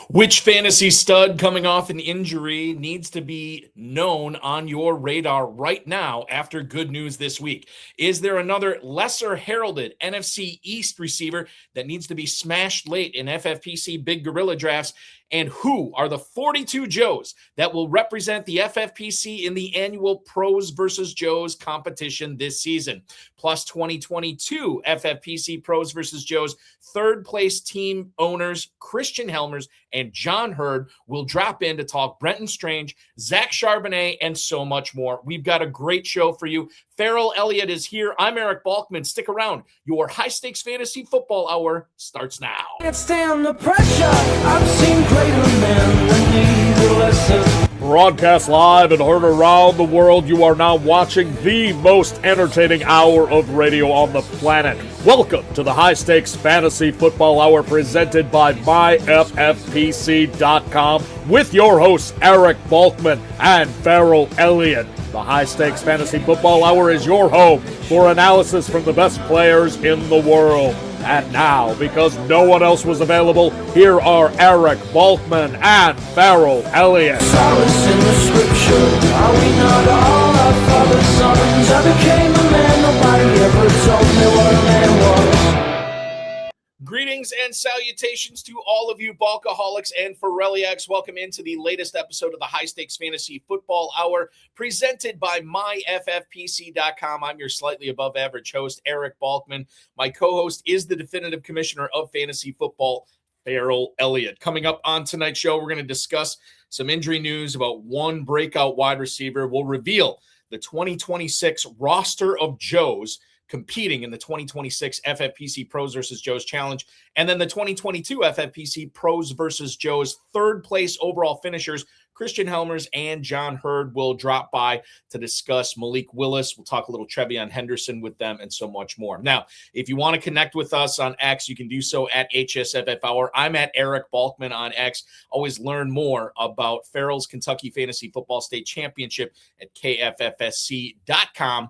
Which fantasy stud coming off an injury needs to be known on your radar right now after good news this week? Is there another lesser heralded NFC East receiver that needs to be smashed late in FFPC Big Gorilla drafts? And who are the 42 Joes that will represent the FFPC in the annual Pros versus Joes competition this season? Plus 2022 FFPC Pros versus Joes third place team owners Christian Hellmers and John Hurd will drop in to talk Brenton Strange, Zach Charbonnet, and so much more. We've got a great show for you. Ferrell, Elliott is here. I'm Eric Balkman. Stick around. Your high-stakes fantasy football hour starts now. Can't stand the pressure. I've seen greater men that need a lesson. Broadcast live and heard around the world, you are now watching the most entertaining hour of radio on the planet. Welcome to the High Stakes Fantasy Football Hour presented by myffpc.com with your hosts Eric Balkman and Ferrell, Elliott. The High Stakes Fantasy Football Hour is your home for analysis from the best players in the world. And now, because no one else was available, here are Eric Balkman and Ferrell, Elliott. Solace in the scripture. Are we not all our father's sons? I became a man. Nobody ever told me what a man was. Greetings and salutations to all of you Balkaholics and Ferrelliacs. Welcome into the latest episode of the High Stakes Fantasy Football Hour presented by myffpc.com. I'm your slightly above average host, Eric Balkman. My co-host is the definitive commissioner of fantasy football, Ferrell, Elliott. Coming up on tonight's show, we're going to discuss some injury news about one breakout wide receiver. We'll reveal the 2026 roster of Joes competing in the 2026 FFPC Pros versus Joes Challenge, and then the 2022 FFPC Pros versus Joes third place overall finishers. Christian Hellmers and John Hurd will drop by to discuss Malik Willis. We'll talk a little Trevion Henderson with them and so much more. Now, if you want to connect with us on X, you can do so at hsffhour. I'm at Eric Balkman on X. Always learn more about Ferrell's Kentucky Fantasy Football State Championship at KFFSC.com.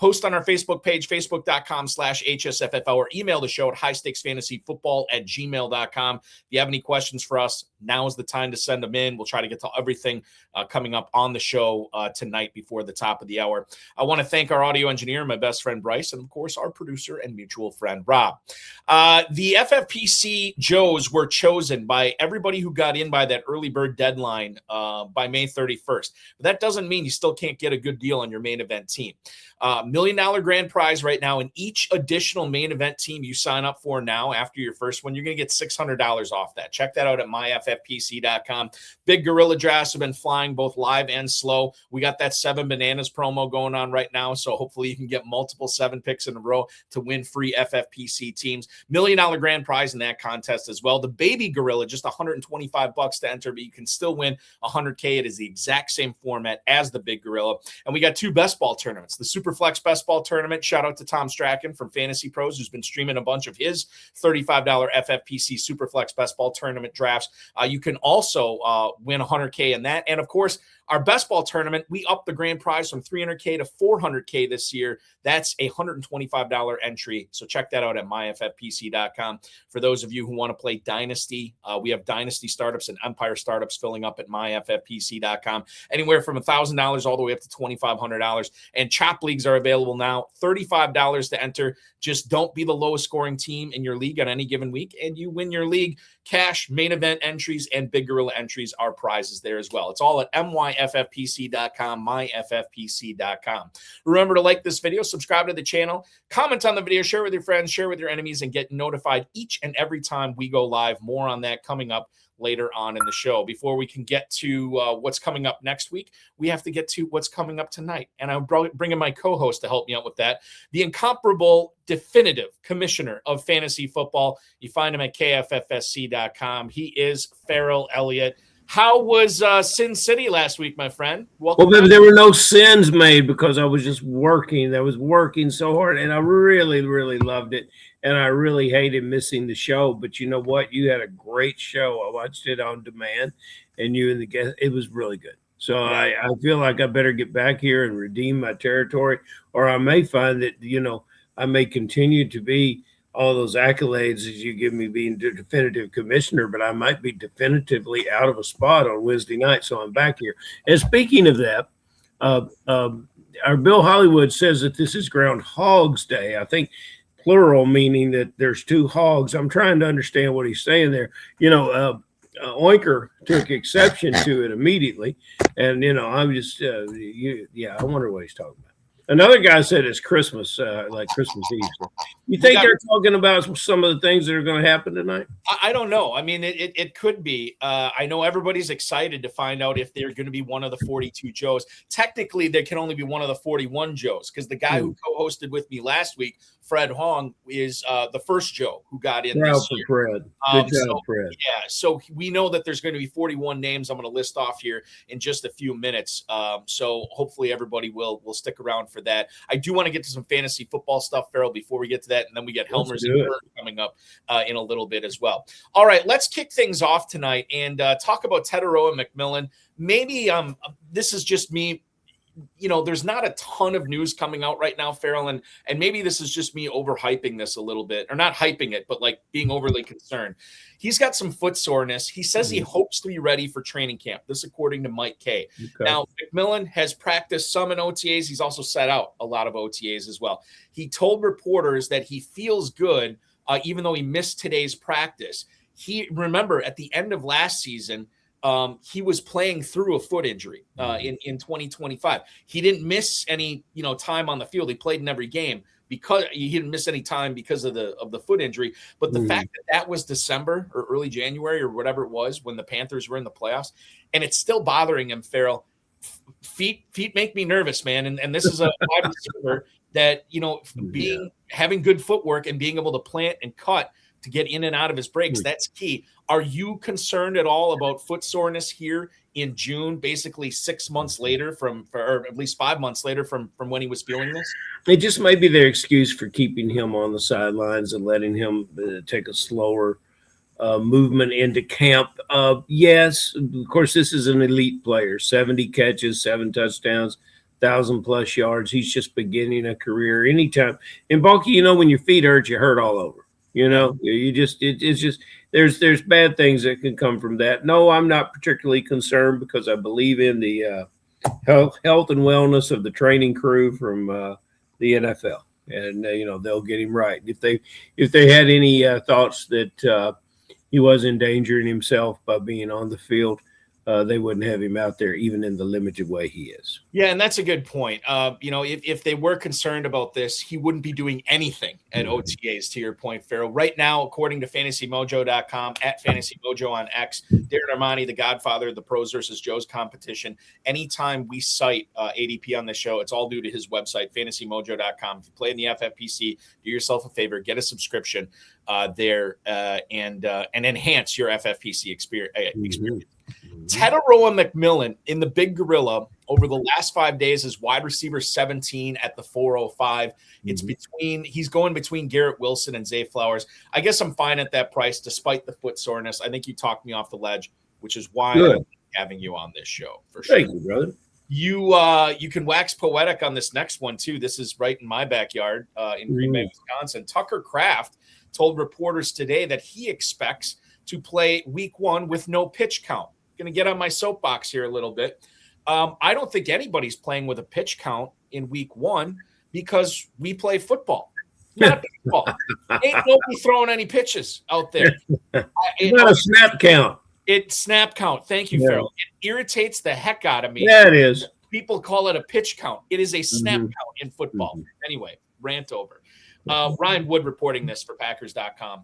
Post on our Facebook page, facebook.com/hsffhour. Email the show at highstakesfantasyfootball@gmail.com. If you have any questions for us, now is the time to send them in. We'll try to get to everything coming up on the show tonight before the top of the hour. I want to thank our audio engineer, my best friend Bryce, and of course our producer and mutual friend Rob. The FFPC Joes were chosen by everybody who got in by that early bird deadline by May 31st. But that doesn't mean you still can't get a good deal on your main event team. $1 million grand prize right now, and each additional main event team you sign up for now after your first one, you're going to get $600 off that. Check that out at myffpc.com. Big Gorilla drafts have been flying both live and slow. We got that 7 bananas promo going on right now, so hopefully you can get multiple 7 picks in a row to win free FFPC teams. $1 million grand prize in that contest as well. The Baby Gorilla, just $125 to enter, but you can still win $100K. It is the exact same format as the Big Gorilla. And we got 2 best ball tournaments. The Superflex Best Ball Tournament. Shout out to Tom Strachan from Fantasy Pros, who's been streaming a bunch of his $35 FFPC Superflex Best Ball Tournament drafts. You can also win $100K in that. And of course, our best ball tournament, we upped the grand prize from $300K to $400K this year. That's a $125 entry. So check that out at myffpc.com. For those of you who want to play Dynasty, we have Dynasty startups and Empire startups filling up at myffpc.com. Anywhere from $1,000 all the way up to $2,500. And Chop Leagues are available now. $35 to enter. Just don't be the lowest scoring team in your league on any given week, and you win your league. Cash, main event entries, and Big Gorilla entries are prizes there as well. It's all at myffpc.com, myffpc.com. Remember to like this video, subscribe to the channel, comment on the video, share with your friends, share with your enemies, and get notified each and every time we go live. More on that coming up later on in the show. Before we can get to what's coming up next week, we have to get to what's coming up tonight. And I'm bringing my co-host to help me out with that. The incomparable, definitive commissioner of fantasy football. You find him at KFFSC.com. He is Ferrell, Elliott. How was Sin City last week, my friend? Welcome. Well, there were no sins made because I was just working. I was working so hard, and I really, really loved it. And I really hated missing the show. But you know what? You had a great show. I watched it on demand, and you and the guest, it was really good. So I feel like I better get back here and redeem my territory, or I may find that, I may continue to be all those accolades as you give me being definitive commissioner, but I might be definitively out of a spot on Wednesday night, so I'm back here. And speaking of that, our Bill Hollywood says that this is Groundhog's Day. I think plural, meaning that there's two hogs. I'm trying to understand what he's saying there. Oinker took exception to it immediately, and I'm just I wonder what he's talking about. Another guy said it's Christmas, like Christmas Eve. So you think they're talking about some of the things that are going to happen tonight? I don't know. I mean, it could be. I know everybody's excited to find out if they're going to be one of the 42 Joes. Technically, there can only be one of the 41 Joes because the guy who co-hosted with me last week, Fred Hong, is the first Joe who got in this year. Fred. Good job, Fred. Yeah, so we know that there's going to be 41 names I'm going to list off here in just a few minutes. So hopefully everybody will stick around for that. I do want to get to some fantasy football stuff, Ferrell, before we get to that, and then we get Hellmers and Hurd coming up in a little bit as well. All right, let's kick things off tonight and talk about Teteroa McMillan. Maybe this is just me. There's not a ton of news coming out right now, Ferrell, and maybe this is just me overhyping this a little bit, or not hyping it, but like being overly concerned. He's got some foot soreness. He says he hopes to be ready for training camp. This according to Mike Kay. Okay. Now, McMillan has practiced some in OTAs. He's also set out a lot of OTAs as well. He told reporters that he feels good, even though he missed today's practice. Remember, at the end of last season, he was playing through a foot injury in 2025. He didn't miss any time on the field. He played in every game because he didn't miss any time because of the foot injury. But the fact that was December or early January or whatever it was when the Panthers were in the playoffs, and it's still bothering him, Ferrell. Feet make me nervous, man. And this is a wide receiver that having good footwork and being able to plant and cut to get in and out of his breaks, that's key. Are you concerned at all about foot soreness here in June, basically 6 months later or at least 5 months later from when he was feeling this? It just may be their excuse for keeping him on the sidelines and letting him take a slower movement into camp. Yes, of course, this is an elite player, 70 catches, 7 touchdowns, 1,000+ yards. He's just beginning a career anytime. And Balky, when your feet hurt, you hurt all over. It's just there's bad things that can come from that. No, I'm not particularly concerned because I believe in the health and wellness of the training crew from the NFL, and they'll get him right. If they had any thoughts that he was endangering himself by being on the field, they wouldn't have him out there even in the limited way he is. Yeah, and that's a good point. If they were concerned about this, he wouldn't be doing anything at OTAs, to your point, Ferrell. Right now, according to FantasyMojo.com, at FantasyMojo on X, Darren Armani, the godfather of the Pros versus Joes competition, anytime we cite ADP on the show, it's all due to his website, FantasyMojo.com. If you play in the FFPC, do yourself a favor, get a subscription there and enhance your FFPC experience. Teteroa McMillan in the Big Gorilla over the last 5 days is wide receiver 17 at the 405. He's going between Garrett Wilson and Zay Flowers. I guess I'm fine at that price despite the foot soreness. I think you talked me off the ledge, which is why I'm having you on this show for sure. Thank you, brother. You can wax poetic on this next one too. This is right in my backyard in Green Bay, Wisconsin. Tucker Kraft told reporters today that he expects to play week 1 with no pitch count. Going to get on my soapbox here a little bit. I don't think anybody's playing with a pitch count in week 1 because we play football, not baseball. Ain't nobody throwing any pitches out there. Not a snap count. It's snap count. Thank you, Ferrell. It irritates the heck out of me. Yeah, it is. People call it a pitch count. It is a snap count in football. Anyway, rant over. Ryan Wood reporting this for Packers.com.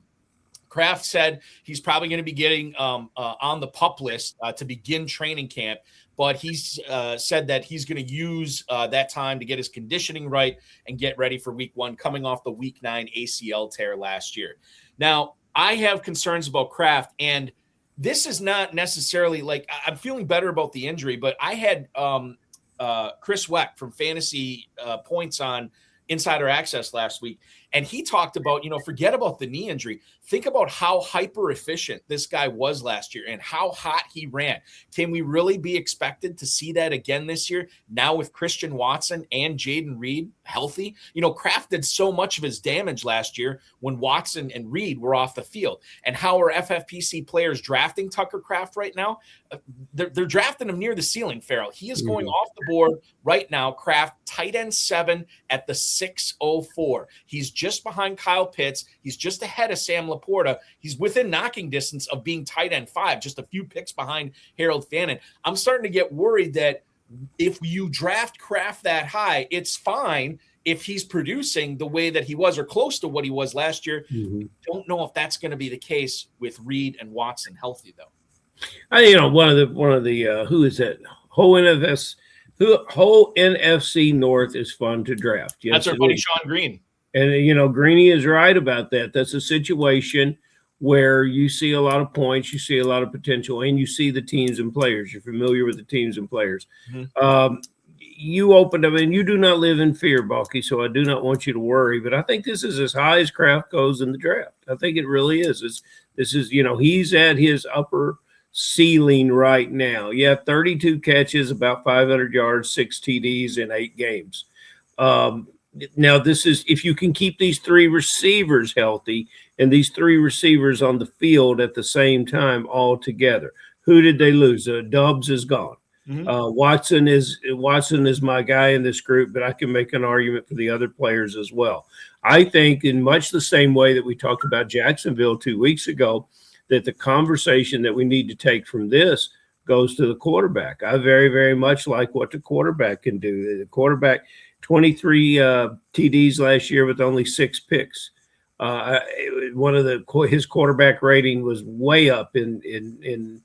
Kraft said he's probably going to be getting on the PUP list to begin training camp, but he's said that he's going to use that time to get his conditioning right and get ready for week 1, coming off the week 9 ACL tear last year. Now, I have concerns about Kraft, and this is not necessarily like I'm feeling better about the injury, but I had Chris Weck from Fantasy Points on Insider Access last week, and he talked about, forget about the knee injury. Think about how hyper efficient this guy was last year and how hot he ran. Can we really be expected to see that again this year? Now with Christian Watson and Jaden Reed healthy, Kraft did so much of his damage last year when Watson and Reed were off the field. And how are FFPC players drafting Tucker Kraft right now? They're drafting him near the ceiling, Ferrell. He is going off the board right now. Kraft, tight end 7 at the 604. He's just behind Kyle Pitts. He's just ahead of Sam Laporta. He's within knocking distance of being tight end 5, just a few picks behind Harold Fannin. I'm starting to get worried that if you draft Kraft that high, it's fine if he's producing the way that he was or close to what he was last year. Don't know if that's going to be the case with Reed and Watson healthy, though. One of the who is that? Whole NFC North is fun to draft. Yes, that's our buddy Sean Green. And Greeny is right about that. That's a situation where you see a lot of points, you see a lot of potential, and you see the teams and players. You're familiar with the teams and players. You opened up, and you do not live in fear, Balky, so I do not want you to worry. But I think this is as high as Kraft goes in the draft. I think it really is. This is he's at his upper ceiling right now. 32 catches, about 500 yards, 6 TDs in 8 games. Now, this is if you can keep these 3 receivers healthy and these 3 receivers on the field at the same time all together. Who did they lose? Dubs is gone. Watson is my guy in this group, but I can make an argument for the other players as well. I think in much the same way that we talked about Jacksonville 2 weeks ago, that the conversation that we need to take from this goes to the quarterback. I very, very much like what the quarterback can do. The quarterback, 23 TDs last year with only 6 picks. His quarterback rating was way up in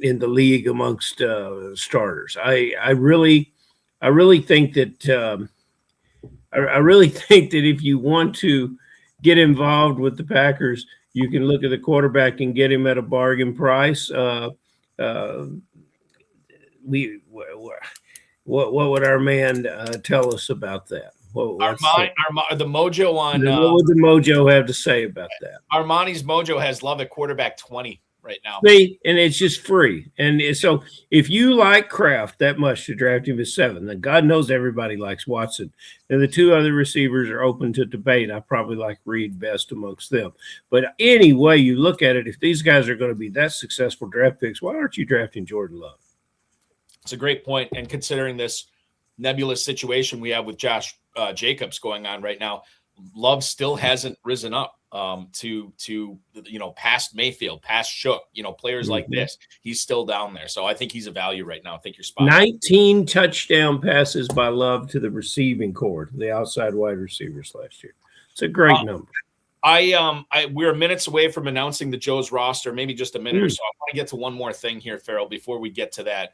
the league amongst starters. I really think that if you want to get involved with the Packers, you can look at the quarterback and get him at a bargain price. What would our man tell us about that? The mojo on what would the mojo have to say about that? Armani's mojo has Love at quarterback 20 right now. See, and it's just free. And so if you like Kraft that much to draft him at 7, then God knows everybody likes Watson. And the 2 other receivers are open to debate. I probably like Reed best amongst them. But anyway, you look at it, if these guys are going to be that successful draft picks, why aren't you drafting Jordan Love? It's a great point. And considering this nebulous situation we have with Josh Jacobs going on right now, Love still hasn't risen up to past Mayfield, past Shook, players like this. He's still down there. So I think he's a value right now. I think you're spot on. 19 touchdown passes by Love to the receiving corps, the outside wide receivers last year. It's a great number. We're minutes away from announcing the Joe's roster, maybe just a minute or so. I want to get to one more thing here, Ferrell, before we get to that.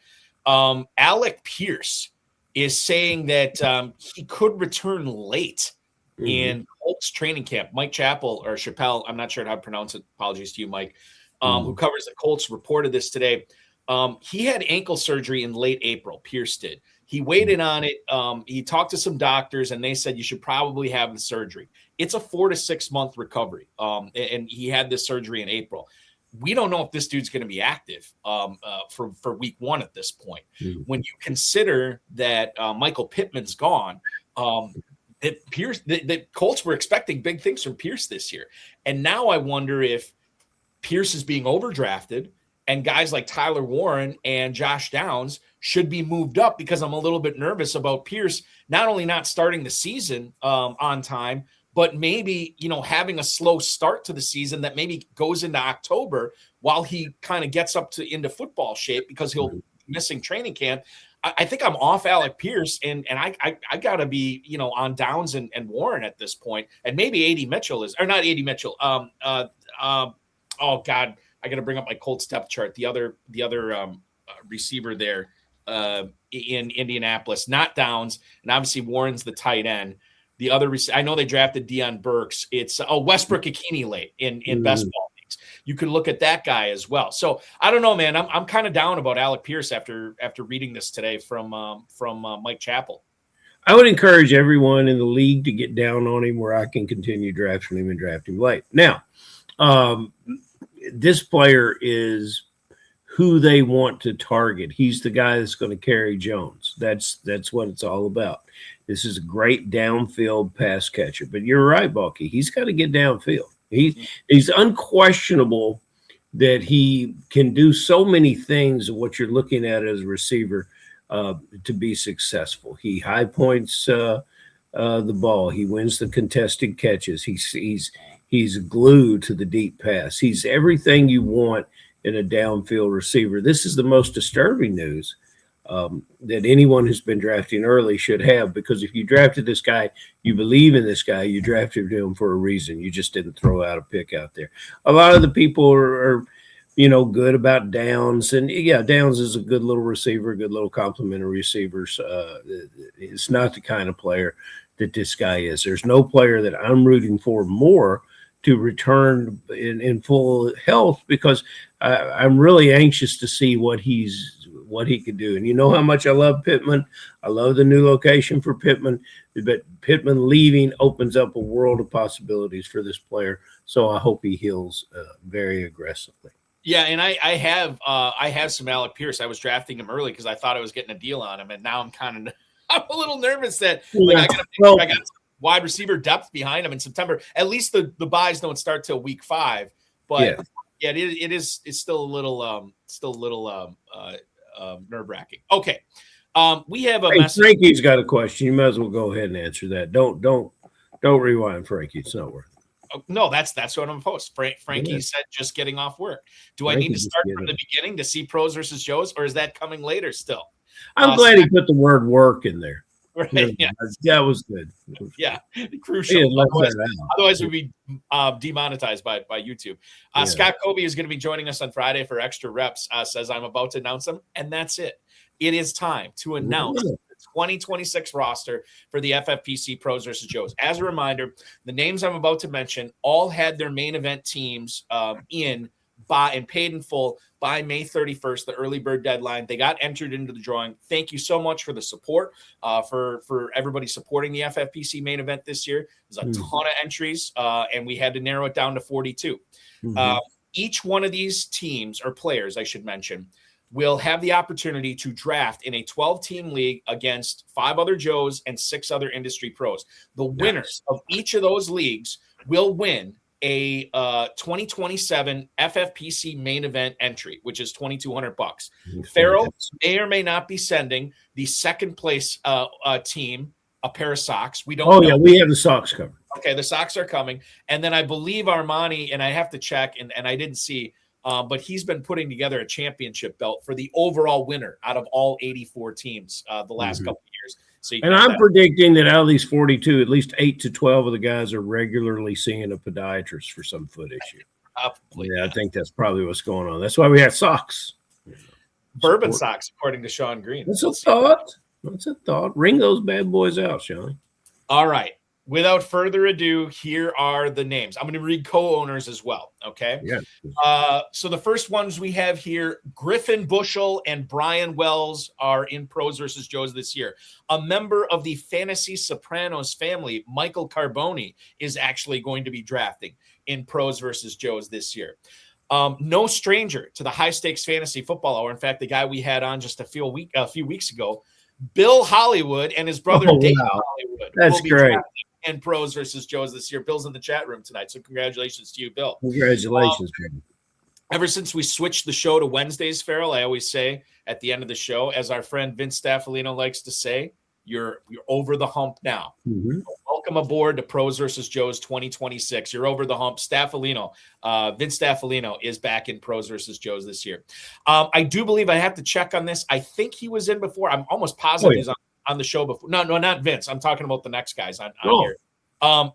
Alec Pierce is saying that he could return late in Colts training camp. Mike Chappell or Chappelle, I'm not sure how to pronounce it. Apologies to you, Mike, who covers the Colts, reported this today. He had ankle surgery in late April. Pierce did. He waited on it. He talked to some doctors, and they said you should probably have the surgery. It's a 4 to 6 month recovery, and he had this surgery in April. We don't know if this dude's going to be active for week 1 at this point. When you consider that Michael Pittman's gone, the Colts were expecting big things from Pierce this year. And now I wonder if Pierce is being overdrafted and guys like Tyler Warren and Josh Downs should be moved up, because I'm a little bit nervous about Pierce not only not starting the season on time, but maybe, having a slow start to the season that maybe goes into October while he kind of gets up into football shape, because he'll be missing training camp. I think I'm off Alec Pierce, and I got to be, on Downs and Warren at this point. And maybe A.D. Mitchell is – or not A.D. Mitchell. Oh, God, I got to bring up my Colts depth chart. The other receiver there in Indianapolis, not Downs, and obviously Warren's the tight end. The other I know they drafted Deion Burks. It's Westbrook-Ikini late in best ball leagues. You can look at that guy as well. So I don't know, man. I'm kind of down about Alec Pierce after reading this today from Mike Chappell. I would encourage everyone in the league to get down on him where I can continue drafting him and draft him late. Now, This player is who they want to target. He's the guy that's going to carry Jones. That's what it's all about. This is a great downfield pass catcher. But you're right, Balky. He's got to get downfield. He's unquestionable that he can do so many things of what you're looking at as a receiver to be successful. He high points the ball. He wins the contested catches. He's glued to the deep pass. He's everything you want in a downfield receiver. This is the most disturbing news that anyone who's been drafting early should have, because if you drafted this guy, you believe in this guy, you drafted him for a reason. You just didn't throw out a pick out there. A lot of the people are good about Downs, and yeah, Downs is a good little receiver, a good little complimentary receiver. It's not the kind of player that this guy is. There's no player that I'm rooting for more to return in full health, because I'm really anxious to see what he can do. And you know how much I love Pittman. I love the new location for Pittman, but Pittman leaving opens up a world of possibilities for this player. So I hope he heals very aggressively. Yeah, and I have some Alec Pierce. I was drafting him early because I thought I was getting a deal on him, and now I'm a little nervous that I got wide receiver depth behind him in September. At least the buys don't start till week 5, but it's still a little nerve wracking. Okay, we have a message. Frankie's got a question. You might as well go ahead and answer that. Don't rewind, Frankie. It's not worth it. No, that's what I'm post. Frankie said just getting off work. Do I need to start from the beginning to see pros versus Joes, or is that coming later still? I'm glad he put the word work in there. Right. Yeah. That was good. Yeah. Crucial. Otherwise we'd be demonetized by YouTube. Scott Kobe is going to be joining us on Friday for extra reps. Says I'm about to announce them, and that's it. It is time to announce the 2026 roster for the FFPC Pros versus Joes. As a reminder, the names I'm about to mention all had their main event teams in and paid in full by May 31st, the early bird deadline. They got entered into the drawing. Thank you so much for the support, for everybody supporting the FFPC main event this year. There's a ton of entries, and we had to narrow it down to 42. Each one of these teams, or players, I should mention, will have the opportunity to draft in a 12-team league against 5 other Joes and 6 other industry pros. The winners of each of those leagues will win a 2027 FFPC main event entry, which is $2,200. Ferrell may or may not be sending the second place team a pair of socks. We don't know. Yeah, we have the socks covered. Okay, the socks are coming. And then I believe Armani, and I have to check, and I didn't see, but he's been putting together a championship belt for the overall winner out of all 84 teams the last couple of years. So I'm predicting that out of these 42, at least 8 to 12 of the guys are regularly seeing a podiatrist for some foot issue. Probably, I think that's probably what's going on. That's why we have socks. Bourbon socks, according to Sean Green. That's a thought. That's a thought. Ring those bad boys out, Sean. All right. Without further ado, here are the names. I'm going to read co-owners as well, okay? Yeah. So the first ones we have here, Griffin Bushell and Brian Wells are in Pros versus Joes this year. A member of the Fantasy Sopranos family, Michael Carboni, is actually going to be drafting in Pros versus Joes this year. No stranger to the high-stakes fantasy football hour. In fact, the guy we had on just a few weeks ago, Bill Hollywood and his brother Dave Hollywood. That's great. And Pros versus Joes this year. Bill's in the chat room tonight, so congratulations to you, Bill. Congratulations, man. Ever since we switched the show to Wednesdays, Ferrell, I always say at the end of the show, as our friend Vince Staffolino likes to say, you're over the hump now. Welcome aboard to Pros versus Joes 2026. You're over the hump. Staffolino, Vince Staffolino is back in Pros versus Joes this year. I do believe I have to check on this. I think he was in before. I'm almost positive he's on the show before. No, not Vince. I'm talking about the next guys on here.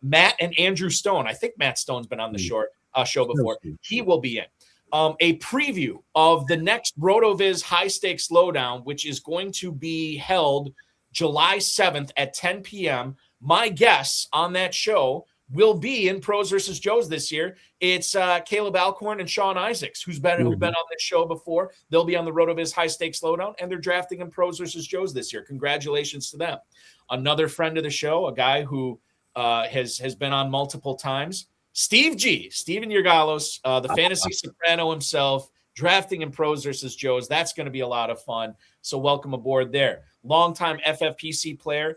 Matt and Andrew Stone. I think Matt Stone's been on the show before. He will be in. A preview of the next RotoViz High Stakes Lowdown, which is going to be held July 7th at 10 p.m. My guests on that show will be in Pros versus Joes this year. It's Caleb Alcorn and Sean Isaacs, who've been on this show before. They'll be on the RotoViz High Stakes Lowdown, and they're drafting in Pros versus Joes this year. Congratulations to them. Another friend of the show, a guy who has been on multiple times, Steve G, Steven Yergalos, the fantasy soprano himself, drafting in Pros versus Joes. That's going to be a lot of fun. So welcome aboard there. Longtime FFPC player,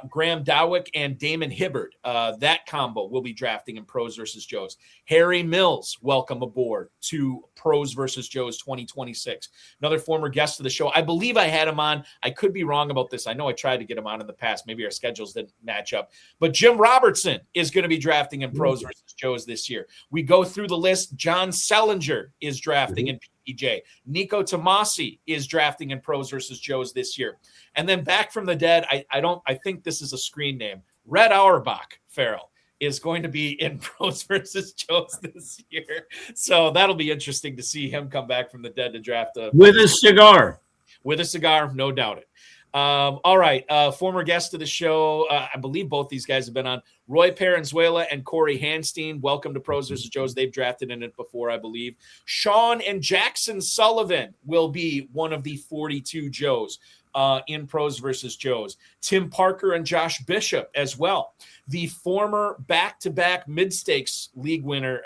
Graham Dowick and Damon Hibbard. That combo will be drafting in Pros versus Joes. Harry Mills, welcome aboard to Pros versus Joes 2026. Another former guest of the show. I believe I had him on. I could be wrong about this. I know I tried to get him on in the past. Maybe our schedules didn't match up. But Jim Robertson is going to be drafting in Pros versus Joes this year. We go through the list. John Sellinger is drafting in PJ. Nico Tomasi is drafting in Pros versus Joes this year. And then back from the dead, I think this is a screen name. Red Auerbach, Ferrell, is going to be in Pros versus Joes this year. So that'll be interesting to see him come back from the dead to draft with a cigar. With a cigar, no doubt it. All right. Former guest of the show. I believe both these guys have been on. Roy Parenzuela and Corey Hanstein. Welcome to Pros vs. Joes. They've drafted in it before, I believe. Sean and Jackson Sullivan will be one of the 42 Joes in Pros vs. Joes. Tim Parker and Josh Bishop as well. The former back-to-back mid-stakes league winner,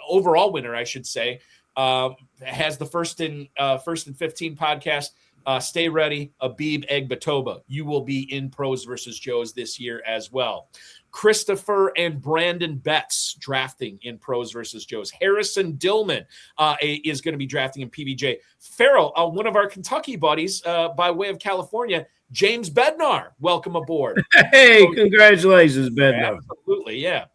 overall winner, I should say, has the First and 15 podcast. Stay ready, Abib Egbatoba. You will be in Pros versus Joes this year as well. Christopher and Brandon Betts drafting in Pros versus Joes. Harrison Dillman is going to be drafting in PVJ. Ferrell, one of our Kentucky buddies by way of California, James Bednar, welcome aboard. Hey, congratulations, Bednar. Absolutely, yeah.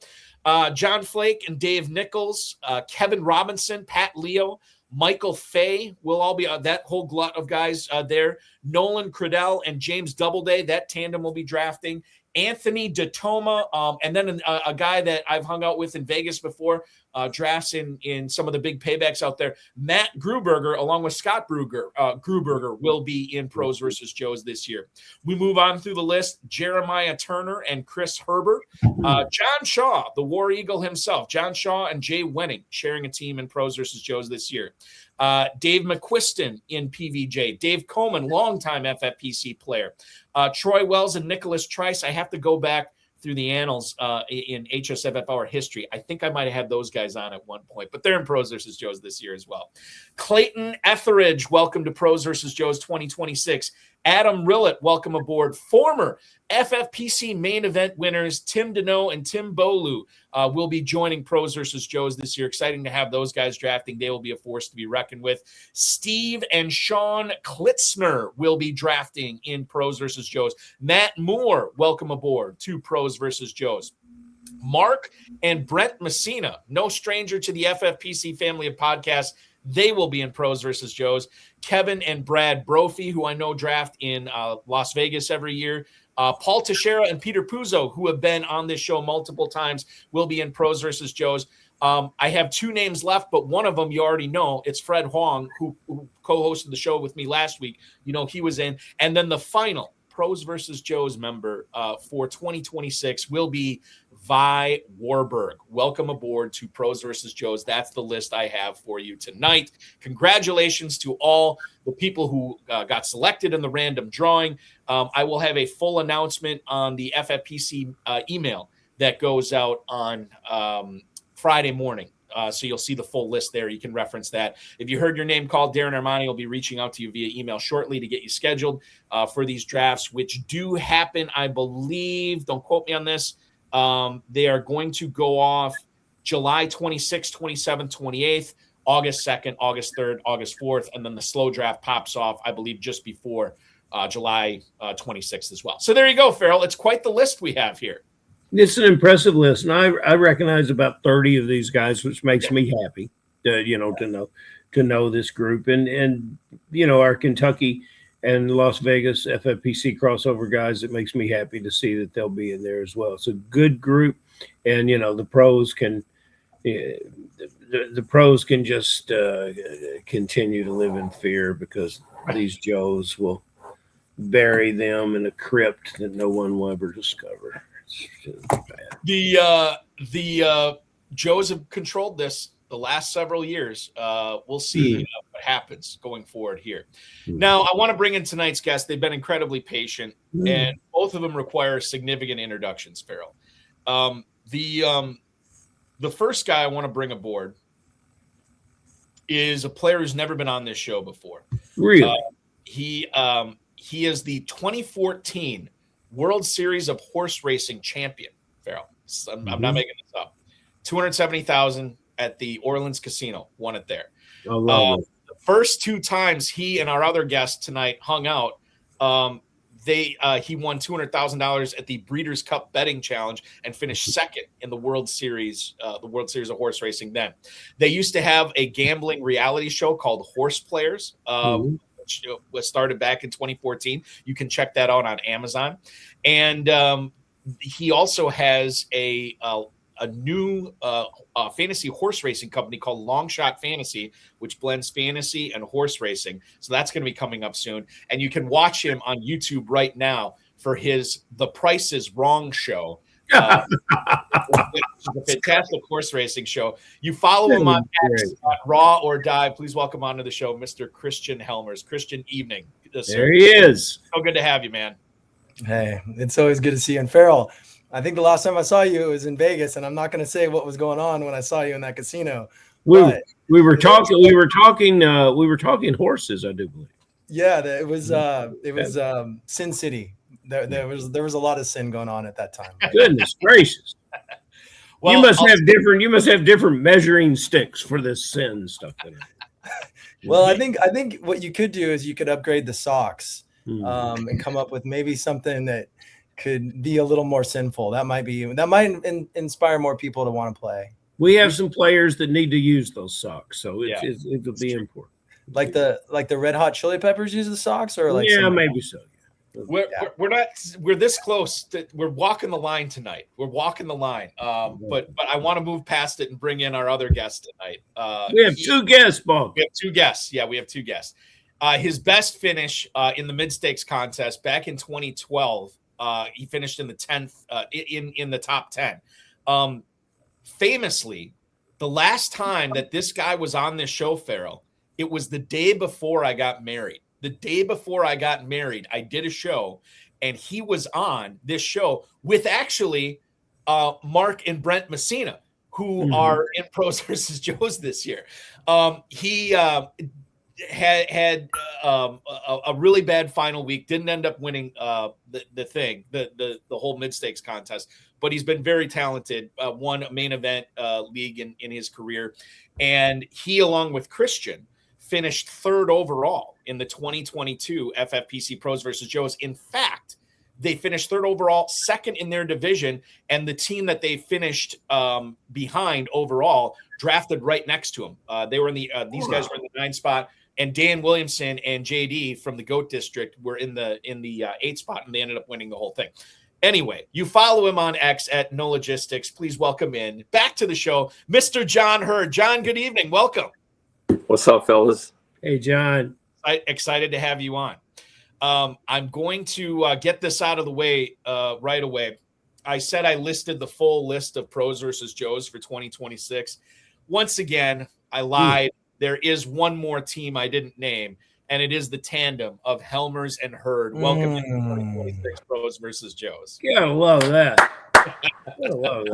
John Flake and Dave Nichols, Kevin Robinson, Pat Leo, Michael Fay will all be that whole glut of guys there. Nolan Cradell and James Doubleday, that tandem will be drafting. Anthony DeToma, and then a guy that I've hung out with in Vegas before, drafts in some of the big paybacks out there. Matt Gruberger, along with Scott Gruberger, will be in Pros versus Joes this year. We move on through the list. Jeremiah Turner and Chris Herbert. John Shaw, the War Eagle himself. John Shaw and Jay Wenning sharing a team in Pros versus Joes this year. Dave McQuiston in PVJ. Dave Coleman, longtime FFPC player. Troy Wells and Nicholas Trice. I have to go back through the annals in hsffhour history. I think I might have had those guys on at one point, but they're in Pros versus Joes this year as well. Clayton Etheridge, welcome to Pros versus Joes 2026. Adam Rillett, welcome aboard. Former FFPC main event winners Tim Deneau and Tim Bolu will be joining Pros versus Joes this year. Exciting to have those guys drafting. They will be a force to be reckoned with. Steve and Sean Klitzner will be drafting in Pros versus Joes. Matt Moore, welcome aboard to Pros versus Joes. Mark and Brent Messina, no stranger to the FFPC family of podcasts. They will be in Pros versus Joes. Kevin and Brad Brophy, who I know draft in Las Vegas every year. Paul Teixeira and Peter Puzo, who have been on this show multiple times, will be in Pros versus Joes. I have two names left, but one of them you already know. It's Fred Huang, who co-hosted the show with me last week. You know, he was in. And then the final Pros versus Joes member for 2026 will be Vi Warburg. Welcome aboard to Pros versus Joes. That's the list I have for you tonight. Congratulations to all the people who got selected in the random drawing. I will have a full announcement on the FFPC email that goes out on Friday morning. So you'll see the full list there. You can reference that. If you heard your name called, Darren Armani will be reaching out to you via email shortly to get you scheduled for these drafts, which do happen, I believe. Don't quote me on this. They are going to go off July 26th, 27th, 28th, August 2nd, August 3rd, August 4th, and then the slow draft pops off, I believe, just before July 26th as well. So there you go, Ferrell. It's quite the list we have here. It's an impressive list, and I recognize about 30 of these guys, which makes me happy, to know this group, and our Kentucky and Las Vegas FFPC crossover guys. It makes me happy to see that they'll be in there as well. It's a good group, and the pros can just continue to live in fear because these Joes will bury them in a crypt that no one will ever discover. The Joes have controlled this the last several years. We'll see what happens going forward here. Now, I want to bring in tonight's guests. They've been incredibly patient, and both of them require significant introductions, Ferrell. The the first guy I want to bring aboard is a player who's never been on this show before. Really? He is the 2014 World Series of Horse Racing champion, Ferrell. I'm not making this up. $270,000 at the Orleans Casino. Won it there. The first 2 times he and our other guest tonight hung out, he won $200,000 at the Breeders' Cup Betting Challenge and finished second in the World Series of Horse Racing. Then they used to have a gambling reality show called Horse Players, which was started back in 2014. You can check that out on Amazon. And he also has a new fantasy horse racing company called Long Shot Fantasy, which blends fantasy and horse racing. So that's going to be coming up soon. And you can watch him on YouTube right now for his The Price is Wrong show. It's a fantastic horse racing show. You follow him on X, Raw or Die. Please welcome onto the show, Mr. Christian Hellmers. Christian, evening. There he is. So good to have you, man. Hey, it's always good to see you. And Ferrell, I think the last time I saw you was in Vegas, and I'm not going to say what was going on when I saw you in that casino. We were talking horses, I do believe. Yeah, it was Sin City. There was a lot of sin going on at that time. Goodness gracious. Well, you must have different measuring sticks for this sin stuff. Well, I think what you could do is you could upgrade the socks and come up with maybe something that could be a little more sinful. That might inspire more people to want to play. We have some players that need to use those socks, so it'll be important. Like the Red Hot Chili Peppers use the socks, or maybe so. We're this close. We're walking the line tonight. We're walking the line. But I want to move past it and bring in our other guest tonight. We have 2 guests, Bob. We have 2 guests. Yeah, we have 2 guests. His best finish in the mid-stakes contest back in 2012. He finished in the 10th in the top 10. Famously, the last time that this guy was on this show, Ferrell, it was the day before I got married. The day before I got married, I did a show, and he was on this show with actually Mark and Brent Messina, who are in Pros versus Joes this year. He had a really bad final week, didn't end up winning the whole mid-stakes contest, but he's been very talented, won a main event league in his career. And he, along with Christian, finished 3rd overall in the 2022 FFPC Pros versus Joes. In fact, they finished 3rd overall, 2nd in their division, and the team that they finished behind overall drafted right next to him. They were in the these guys were in the 9th spot, and Dan Williamson and JD from the GOAT District were in the 8th spot, and they ended up winning the whole thing. Anyway, you follow him on X at No Logistics. Please welcome in back to the show, Mr. John Hurd. John, good evening. Welcome. What's up, fellas? Hey, John. Excited to have you on. I'm going to get this out of the way right away. I said I listed the full list of Pros versus Joes for 2026. Once again, I lied. There is one more team I didn't name, and it is the tandem of Hellmers and Hurd. Welcome to 2026 Pros versus Joes. You gotta love that.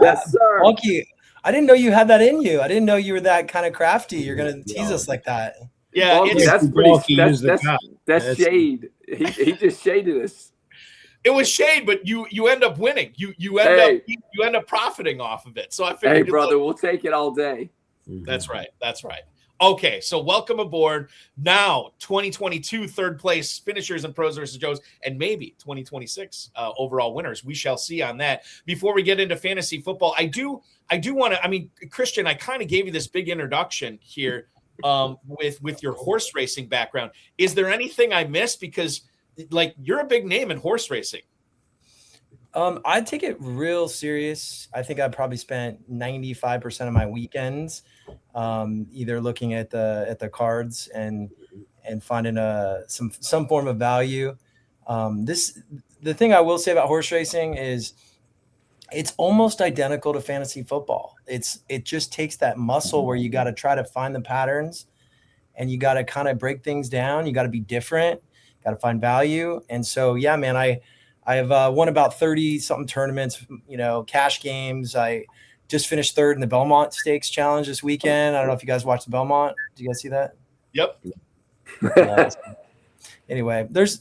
Yes, sir. Funky. I didn't know you had that in you. I didn't know you were that kind of crafty. You're gonna tease us like that. Yeah, that's shade. He just shaded us. It was shade, but you end up winning. You end up profiting off of it. So I figured, hey, brother, we'll take it all day. That's right. Okay, so welcome aboard. Now, 2022 3rd place finishers in Pros versus Joes, and maybe 2026 overall winners. We shall see on that. Before we get into fantasy football, I do want to. I mean, Christian, I kind of gave you this big introduction here with your horse racing background. Is there anything I missed? Because you're a big name in horse racing. I take it real serious. I think I probably spent 95% of my weekends either looking at the cards and finding some form of value. The thing I will say about horse racing is it's almost identical to fantasy football. It just takes that muscle where you got to try to find the patterns, and you got to kind of break things down. You got to be different, got to find value. And so, yeah, man, I've won about 30 something tournaments, cash games. I just finished third in the Belmont Stakes Challenge this weekend. I don't know if you guys watched the Belmont. Did you guys see that? Yep. Yeah. Anyway, there's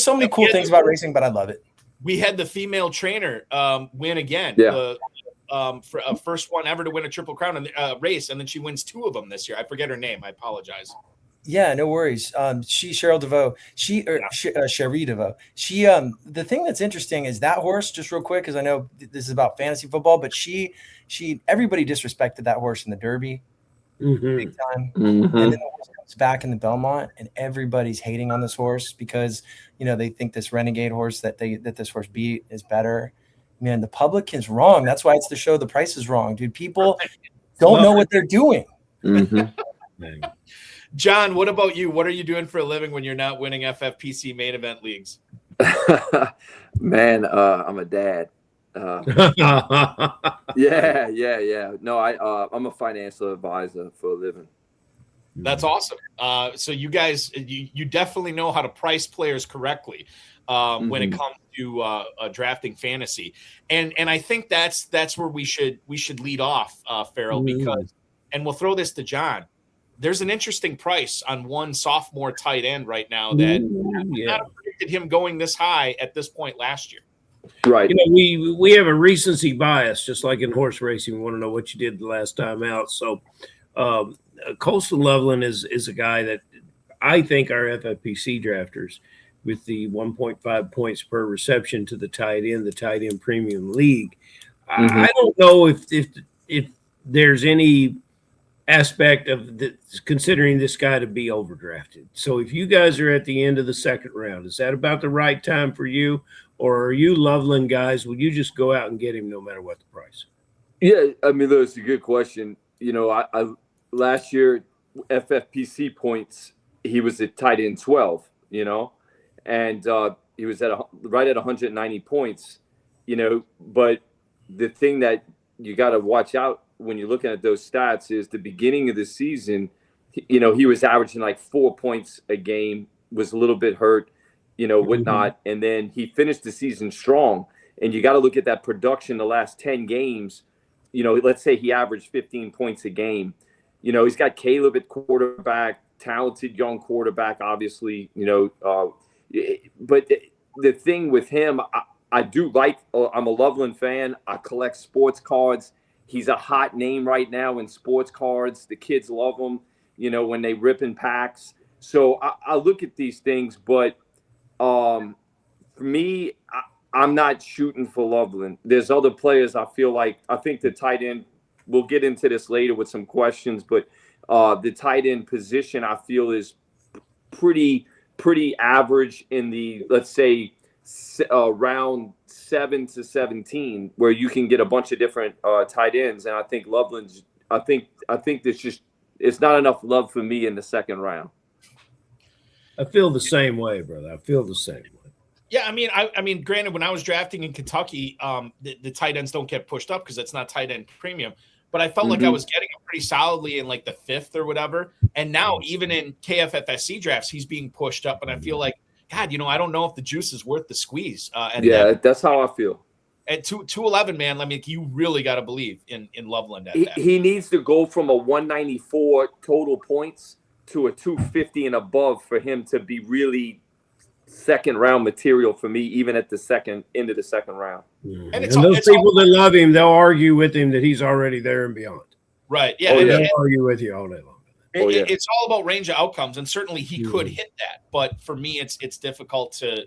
so many cool things about racing, but I love it. We had the female trainer win again. Yeah. For first one ever to win a Triple Crown in the race, and then she wins 2 of them this year. I forget her name. I apologize. Yeah, no worries. Cheryl DeVoe. Cherie DeVoe. The thing that's interesting is that horse, just real quick, because I know this is about fantasy football, but everybody disrespected that horse in the Derby big time. And then the horse comes back in the Belmont, and everybody's hating on this horse because, they think this renegade horse that this horse beat is better. Man, the public is wrong. That's why it's the show. The Price is Wrong, dude. People don't know what they're doing. John, what about you? What are you doing for a living when you're not winning FFPC main event leagues? Man, I'm a dad. Yeah. No, I'm a financial advisor for a living. That's awesome. So you guys, you definitely know how to price players correctly when it comes to drafting fantasy, and I think that's where we should lead off, Ferrell, because, and we'll throw this to John. There's an interesting price on one sophomore tight end right now that not predicted him going this high at this point last year. Right. We have a recency bias, just like in horse racing. We want to know what you did the last time out. So Colston Loveland is a guy that I think our FFPC drafters, with the 1.5 points per reception to the tight end premium league. I don't know if there's any aspect of considering this guy to be overdrafted. So if you guys are at the end of the second round, is that about the right time for you? Or are you Loveland guys? Will you just go out and get him no matter what the price? Yeah, I mean, that's a good question. I last year, FFPC points, he was at tight end 12, and he was right at 190 points, but the thing that you got to watch out when you're looking at those stats is the beginning of the season, he was averaging like 4 points a game, was a little bit hurt, whatnot. And then he finished the season strong. And you got to look at that production the last 10 games. Let's say he averaged 15 points a game. He's got Caleb at quarterback, talented young quarterback, obviously, but the thing with him, I do like, I'm a Loveland fan. I collect sports cards. He's a hot name right now in sports cards. The kids love him, when they rip in packs. So I look at these things, but for me, I'm not shooting for Loveland. There's other players I think the tight end, we'll get into this later with some questions, but the tight end position I feel is pretty average in the, let's say, round 7 to 17, where you can get a bunch of different tight ends. And I think Loveland's, I think it's not enough love for me in the second round. I feel the same way, brother. I feel the same way. Yeah, I mean, granted, when I was drafting in Kentucky, the tight ends don't get pushed up because it's not tight end premium. But I felt like I was getting him pretty solidly in like the 5th or whatever. And now even in KFFSC drafts, he's being pushed up. And I feel like, God, I don't know if the juice is worth the squeeze. That's how I feel. At 211, man, you really got to believe in Loveland. He needs to go from a 194 total points to a 250 and above for him to be really second round material for me, even at the end of the second round. And those people that love him, they'll argue with him that he's already there and beyond. Right. Yeah. They'll argue with you all day long. It's all about range of outcomes, and certainly he could hit that. But for me, it's difficult to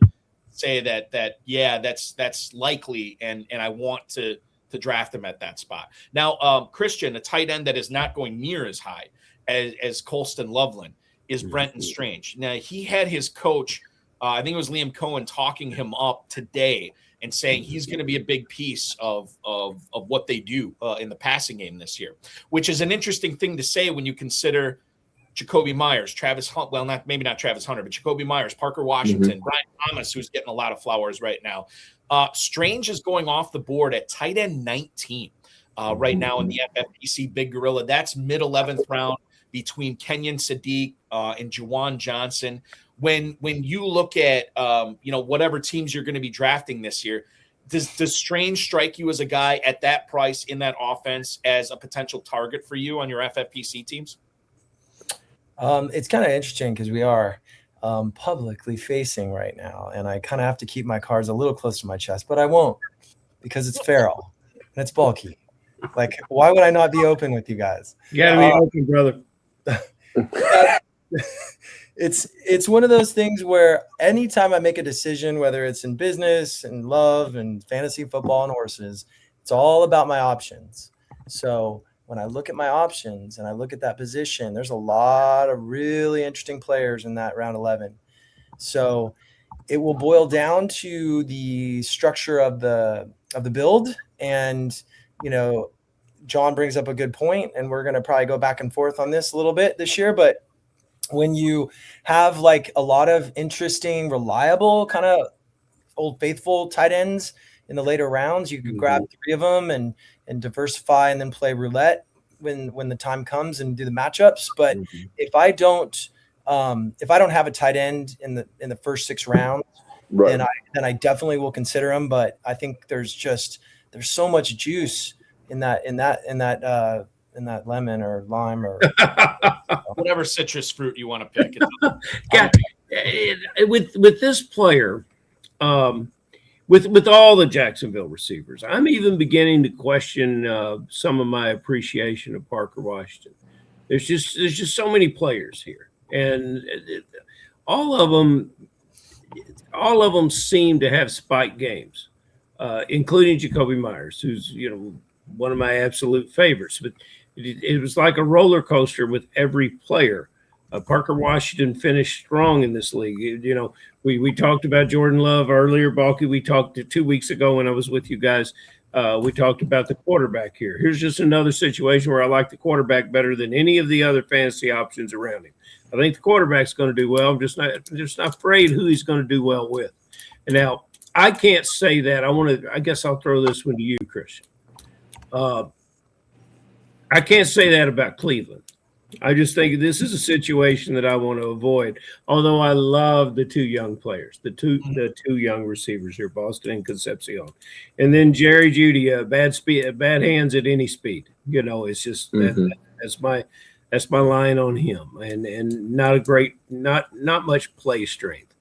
say that that's likely, and I want to draft him at that spot. Now, Christian, a tight end that is not going near as high as Colston Loveland is Brenton Strange. Now, he had his coach, I think it was Liam Cohen, talking him up today and saying he's going to be a big piece of what they do in the passing game this year, which is an interesting thing to say when you consider Jacoby Myers, Travis Hunt, well, maybe not Travis Hunter, but Jacoby Myers, Parker Washington, Brian Thomas, who's getting a lot of flowers right now. Strange is going off the board at tight end 19 right now in the FFPC Big Gorilla. That's mid 11th round between Kenyon Sadiq and Juwan Johnson. When you look at whatever teams you're going to be drafting this year, Does Strange strike you as a guy at that price in that offense as a potential target for you on your FFPC teams? It's kind of interesting because we are publicly facing right now, and I kind of have to keep my cards a little close to my chest, but I won't because it's Ferrell and it's bulky. Like, why would I not be open with you guys? You gotta be open, brother. It's one of those things where anytime I make a decision, whether it's in business and love and fantasy football and horses, it's all about my options. So when I look at my options and I look at that position, there's a lot of really interesting players in that round 11. So it will boil down to the structure of the build. And, John brings up a good point, and we're going to probably go back and forth on this a little bit this year. But when you have like a lot of interesting, reliable kind of old faithful tight ends in the later rounds, you could grab 3 of them and diversify and then play roulette when the time comes and do the matchups. But if I don't have a tight end in the first 6 rounds, then I definitely will consider them. But I think there's so much juice in that lemon or lime or whatever citrus fruit you want to pick. With this player, with all the Jacksonville receivers, I'm even beginning to question some of my appreciation of Parker Washington. There's just so many players here, and all of them seem to have spike games, including Jacoby Myers, who's one of my absolute favorites. But it was like a roller coaster with every player. Parker Washington finished strong in this league. We talked about Jordan Love earlier, Balky. We talked 2 weeks ago when I was with you guys. We talked about the quarterback here. Here's just another situation where I like the quarterback better than any of the other fantasy options around him. I think the quarterback's going to do well. I'm just not afraid who he's going to do well with. And now I can't say that. I guess I'll throw this one to you, Christian. I can't say that about Cleveland. I just think this is a situation that I want to avoid. Although I love the 2 young players, the two young receivers here, Boston and Concepcion, and then Jerry Jeudy, bad hands at any speed. It's just that's my line on him, and not much play strength.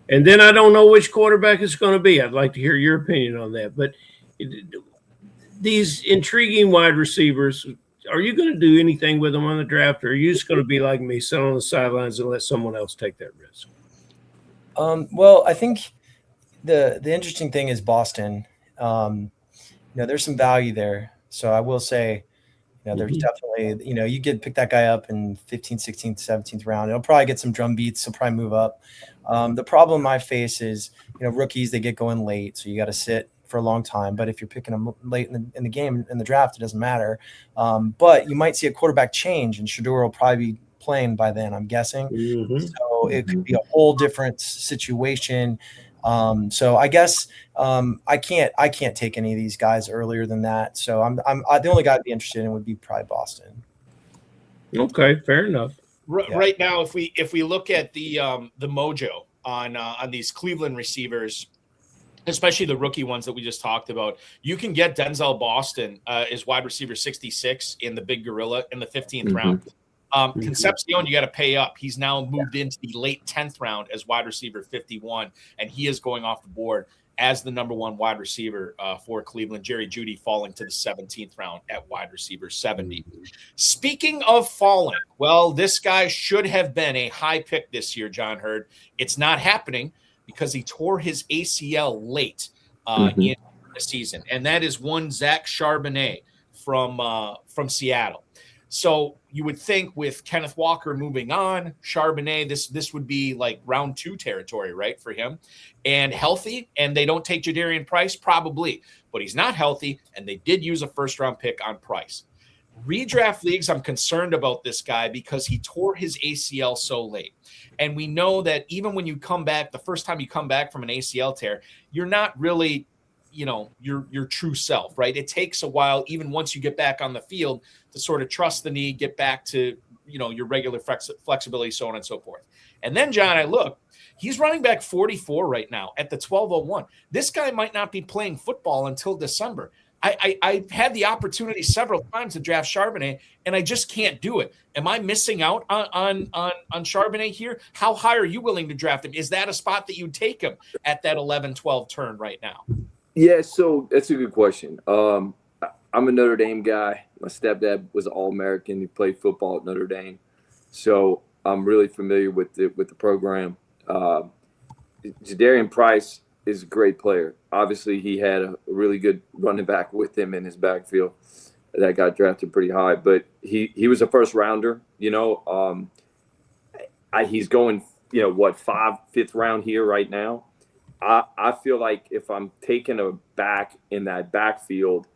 And then I don't know which quarterback it's going to be. I'd like to hear your opinion on that, but. These intriguing wide receivers, are you going to do anything with them on the draft, or are you just going to be like me, sit on the sidelines and let someone else take that risk? Well, I think the interesting thing is Boston. There's some value there. So I will say, there's definitely, you pick that guy up in 15th, 16th, 17th round. It'll probably get some drum beats. He'll probably move up. The problem I face is, rookies, they get going late. So you got to sit for a long time. But if you're picking them late in the game, in the draft, it doesn't matter. But you might see a quarterback change, and Shedeur will probably be playing by then, I'm guessing. So it could be a whole different situation. So I guess I can't take any of these guys earlier than that. So I'm the only guy I'd be interested in would be probably Boston. Okay, fair enough. Right now, if we look at the mojo on these Cleveland receivers, especially the rookie ones that we just talked about, you can get Denzel Boston as wide receiver 66 in the Big Gorilla in the 15th round. Concepcion, you got to pay up. He's now moved into the late 10th round as wide receiver 51, and he is going off the board as the number 1 wide receiver for Cleveland. Jerry Jeudy falling to the 17th round at wide receiver 70. Speaking of falling, well, this guy should have been a high pick this year, John Hurd. It's not happening because he tore his ACL late in the season, and that is one Zach Charbonnet from Seattle. So you would think with Kenneth Walker moving on, Charbonnet, this would be like round 2 territory, right, for him, and healthy, and they don't take Jadarian Price, probably, but he's not healthy, and they did use a first-round pick on Price. Redraft leagues, I'm concerned about this guy because he tore his ACL so late. And we know that even when you come back, the first time you come back from an ACL tear, you're not really, your true self, right? It takes a while, even once you get back on the field, to sort of trust the knee, get back to, your regular flexibility, so on and so forth. And then, John, I look, he's running back 44 right now at the 1201. This guy might not be playing football until December. I had the opportunity several times to draft Charbonnet, and I just can't do it. Am I missing out on Charbonnet here? How high are you willing to draft him? Is that a spot that you'd take him at that 11-12 turn right now? Yeah, so that's a good question. I'm a Notre Dame guy. My stepdad was an All-American. He played football at Notre Dame. So I'm really familiar with the program. Jadarian Price is a great player. Obviously, he had a really good running back with him in his backfield that got drafted pretty high. But he was a first rounder. He's going, fifth round here right now. I feel like if I'm taking a back in that backfield,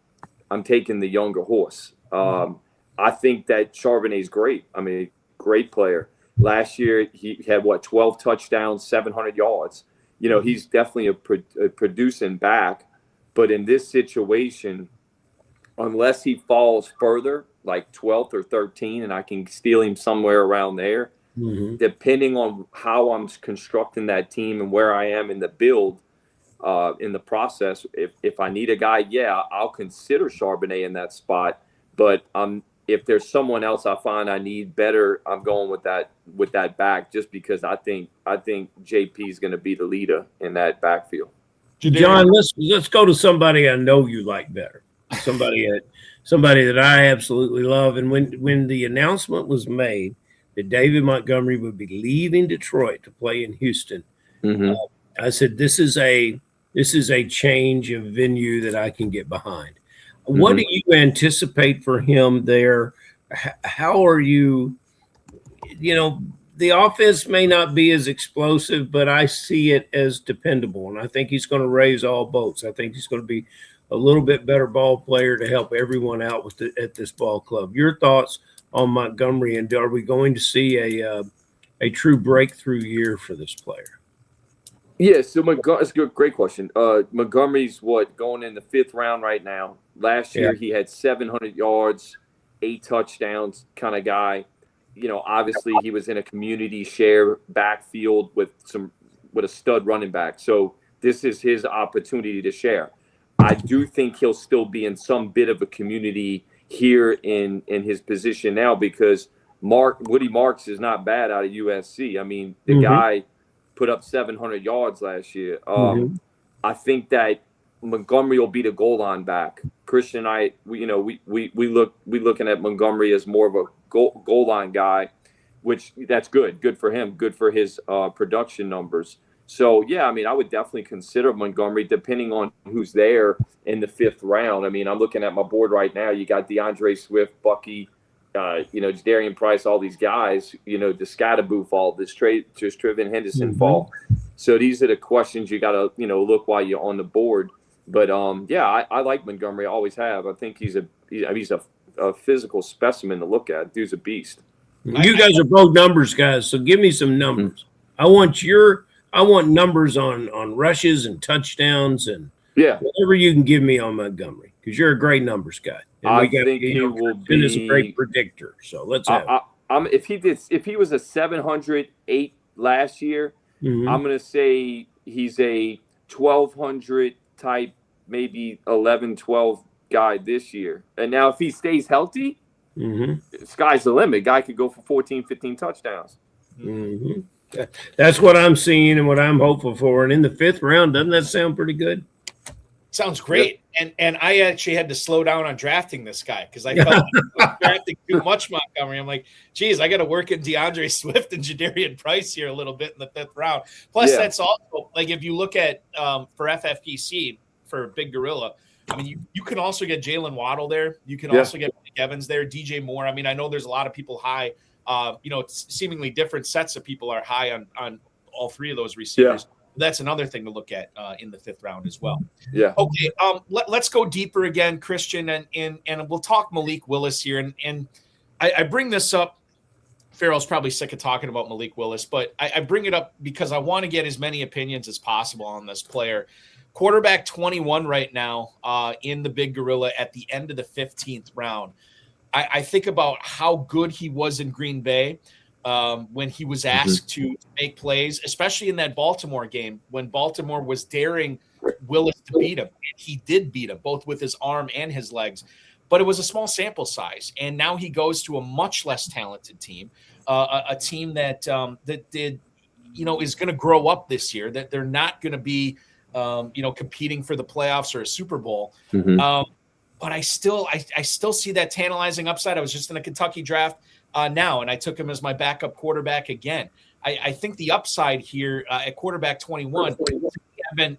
I'm taking the younger horse. I think that Charbonnet is great. I mean, great player. Last year, he had, 12 touchdowns, 700 yards. He's definitely a producing back. But in this situation, unless he falls further, like 12th or 13th, and I can steal him somewhere around there, depending on how I'm constructing that team and where I am in the build, in the process, if I need a guy, I'll consider Charbonnet in that spot. But if there's someone else I find I need better, I'm going with that back, just because I think JP is going to be the leader in that backfield. John, let's go to somebody I know you like better. Somebody that I absolutely love. And when the announcement was made that David Montgomery would be leaving Detroit to play in Houston, I said, this is a change of venue that I can get behind. What do you anticipate for him there? How are you, the offense may not be as explosive, but I see it as dependable. And I think he's going to raise all boats. I think he's going to be a little bit better ball player to help everyone out at this ball club. Your thoughts on Montgomery, and are we going to see a true breakthrough year for this player? Yeah, so that's a great question. Montgomery's going in the 5th round right now. Last year he had 700 yards, 8 touchdowns kind of guy. Obviously he was in a community share backfield with a stud running back. So this is his opportunity to share. I do think he'll still be in some bit of a community here in his position now, because Woody Marks is not bad out of USC. I mean, the guy put up 700 yards last year. I think that Montgomery will be the goal line back. Christian and I, we looking at Montgomery as more of a goal line guy, which that's good for him, good for his production numbers. So yeah, I mean, I would definitely consider Montgomery depending on who's there in the 5th round. I mean, I'm looking at my board right now. You got DeAndre Swift, Bucky, Jadarian Price, all these guys, the Scatterboo fall, this Triven Henderson fall. So these are the questions you got to, look while you're on the board. But I like Montgomery. I always have. I think he's a physical specimen to look at. Dude's a beast. You guys are both numbers guys, so give me some numbers. I want numbers on rushes and touchdowns and whatever you can give me on Montgomery, because you're a great numbers guy. And I think he will be a great predictor. So let's have it. If he was a 708 last year, I'm going to say he's a 1,200 type, maybe 11, 12 guy this year. And now if he stays healthy, sky's the limit. Guy could go for 14, 15 touchdowns. That's what I'm seeing and what I'm hopeful for. And in the 5th round, doesn't that sound pretty good? Sounds great. Yep. And I actually had to slow down on drafting this guy because I felt like I was drafting too much Montgomery. I'm like, geez, I got to work in DeAndre Swift and Jadarian Price here a little bit in the 5th round. Plus, that's also, like, if you look at for FFPC, for Big Gorilla, I mean, you can also get Jalen Waddle there. You can also get Mike Evans there, DJ Moore. I mean, I know there's a lot of people high. It's seemingly different sets of people are high on all 3 of those receivers. Yeah. That's another thing to look at in the 5th round as well. Yeah. Okay. Let's go deeper again, Christian, and we'll talk Malik Willis here. And I bring this up. Ferrell's probably sick of talking about Malik Willis, but I bring it up because I want to get as many opinions as possible on this player. Quarterback 21 right now in the Big Gorilla at the end of the 15th round. I think about how good he was in Green Bay when he was asked to make plays, especially in that Baltimore game when Baltimore was daring Willis to beat him. And he did beat him, both with his arm and his legs. But it was a small sample size. And now he goes to a much less talented team, a team that did, is going to grow up this year, that they're not going to be, competing for the playoffs or a Super Bowl. But I still see that tantalizing upside. I was just in a Kentucky draft now, and I took him as my backup quarterback again. I think the upside here at quarterback 21,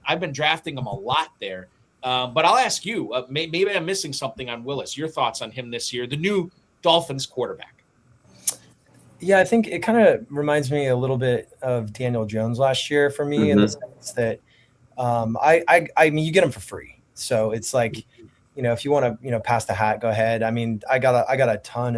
I've been drafting him a lot there. But I'll ask you, maybe I'm missing something on Willis. Your thoughts on him this year, the new Dolphins quarterback? Yeah, I think it kind of reminds me a little bit of Daniel Jones last year for me in the sense that I mean, you get him for free. So it's like, if you want to, pass the hat, go ahead. I mean, I got a ton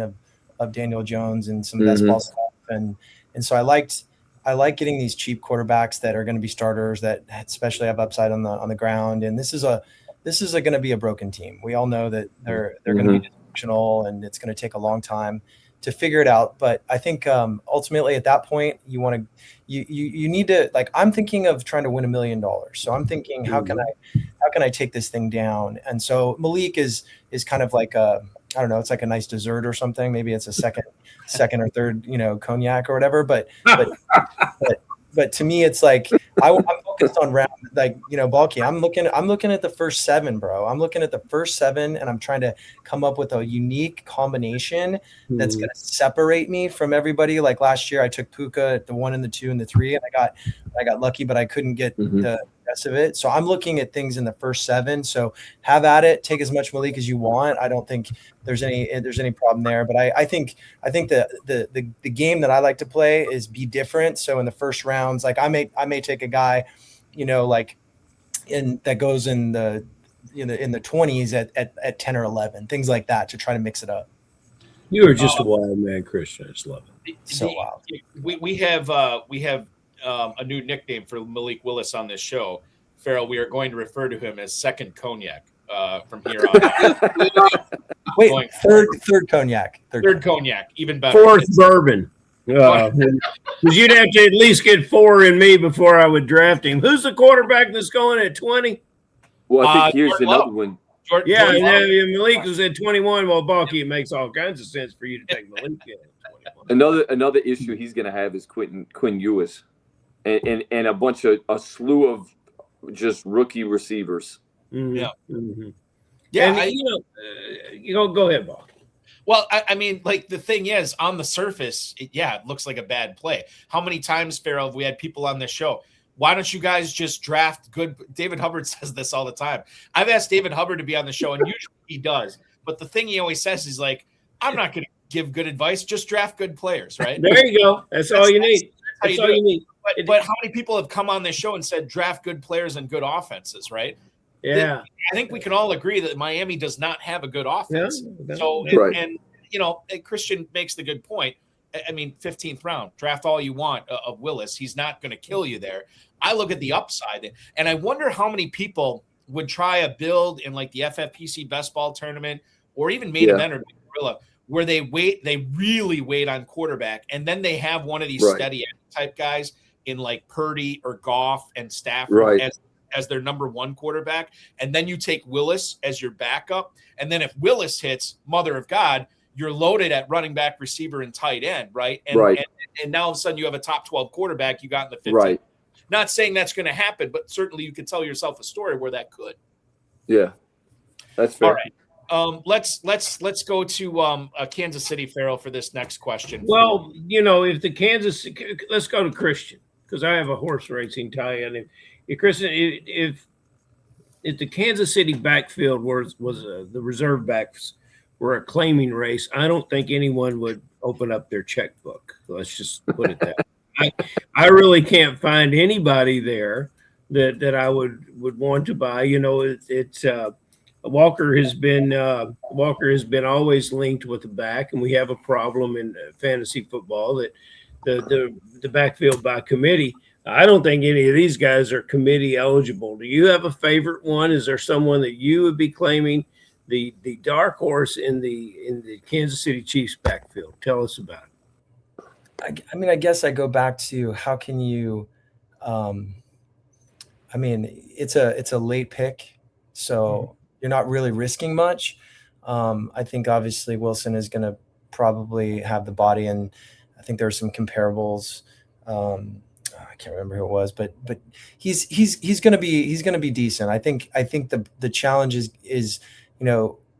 of Daniel Jones and some best ball stuff. And so I like getting these cheap quarterbacks that are going to be starters that especially have upside on the ground. And this is going to be a broken team. We all know that they're going to be dysfunctional and it's going to take a long time to figure it out. But I think ultimately at that point you need to, like, I'm thinking of trying to win $1 million. So I'm thinking, how can I take this thing down? And so Malik is kind of like I don't know, it's like a nice dessert or something. Maybe it's a second or third, cognac or whatever. But to me, it's like I'm focused on round, Balky. I'm looking at the first 7, bro. I'm looking at the first 7, and I'm trying to come up with a unique combination that's going to separate me from everybody. Like last year, I took Puka at the 1 and the 2 and the 3, and I got lucky, but I couldn't get the rest of it. So I'm looking at things in the first 7. So have at it. Take as much Malik as you want. I don't think there's any problem there. But I think the game that I like to play is be different. So in the first rounds, like I may take a guy, that goes in the 20s at 10 or 11, things like that, to try to mix it up. You are just a wild man, Christian. I just love it. So wild. We have a new nickname for Malik Willis on this show. Ferrell, we are going to refer to him as Second Cognac from here on out. Wait, third cognac. Third cognac, even better. 4th bourbon. Because you'd have to at least get 4 in me before I would draft him. Who's the quarterback that's going at 20? Well, I think here's Jordan another Love. one. Jordan Love. Malik was at 21. Well, Balky, it makes all kinds of sense for you to take Malik at 21. Another issue he's going to have is Quinn Ewis and a slew of just rookie receivers. Yeah. Yeah. And, go ahead, Balky. Well, I mean, like, the thing is, on the surface, it looks like a bad play. How many times, Ferrell, have we had people on this show? Why don't you guys just draft good? David Hubbard says this all the time. I've asked David Hubbard to be on the show, and usually he does. But the thing he always says is, like, I'm not going to give good advice. Just draft good players, right? There you go. That's all you need. That's all you need. But how many people have come on this show and said draft good players and good offenses, right? Yeah. I think we can all agree that Miami does not have a good offense. Yeah. So, Right. and Christian makes the good point. I mean, 15th round, draft all you want of Willis. He's not going to kill you there. I look at the upside, and I wonder how many people would try a build in like the FFPC Best Ball Tournament or even main event or Baby Gorilla, where they really wait on quarterback, and then they have one of these steady type guys in like Purdy or Goff and Stafford as their number 1 quarterback, and then you take Willis as your backup, and then if Willis hits, mother of God, you're loaded at running back, receiver, and tight end, right? And now all of a sudden you have a top 12 quarterback you got in the 15th. Right. Not saying that's going to happen, but certainly you could tell yourself a story where that could. Yeah, that's fair. All right. Let's go to Kansas City, Ferrell, for this next question. Well, if the let's go to Christian, because I have a horse racing tie-in. Christian, if the Kansas City backfield was the reserve backs were a claiming race, I don't think anyone would open up their checkbook. Let's just put it that way. I really can't find anybody there that I would want to buy. Walker has been always linked with the back, and we have a problem in fantasy football that the backfield by committee. I don't think any of these guys are committee eligible. Do you have a favorite one? Is there someone that you would be claiming the dark horse in the Kansas City Chiefs backfield. Tell us about it. I mean, I guess I go back to how can you I mean, it's a late pick, so you're not really risking much. I think obviously Wilson is going to probably have the body, and I think there are some comparables. I can't remember who it was, but he's going to be decent. I think the challenge is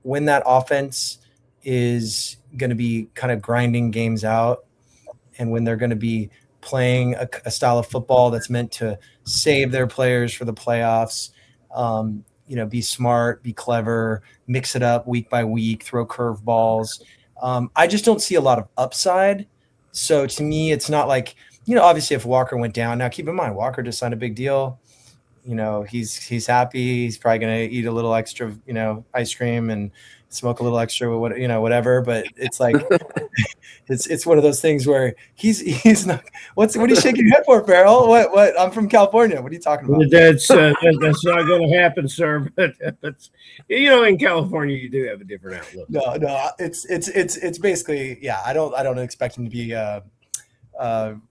when that offense is going to be kind of grinding games out, and when they're going to be playing a style of football that's meant to save their players for the playoffs, be smart, be clever, mix it up week by week, throw curveballs. I just don't see a lot of upside. So to me, it's not like, obviously if Walker went down, now keep in mind, Walker just signed a big deal. He's happy. He's probably going to eat a little extra, ice cream and smoke a little extra, whatever. But it's like, it's one of those things where he's not. What are you shaking your head for, Ferrell? What? I'm from California. What are you talking about? That's not going to happen, sir. But in California, you do have a different outlook. No, it's basically, yeah. I don't expect him to be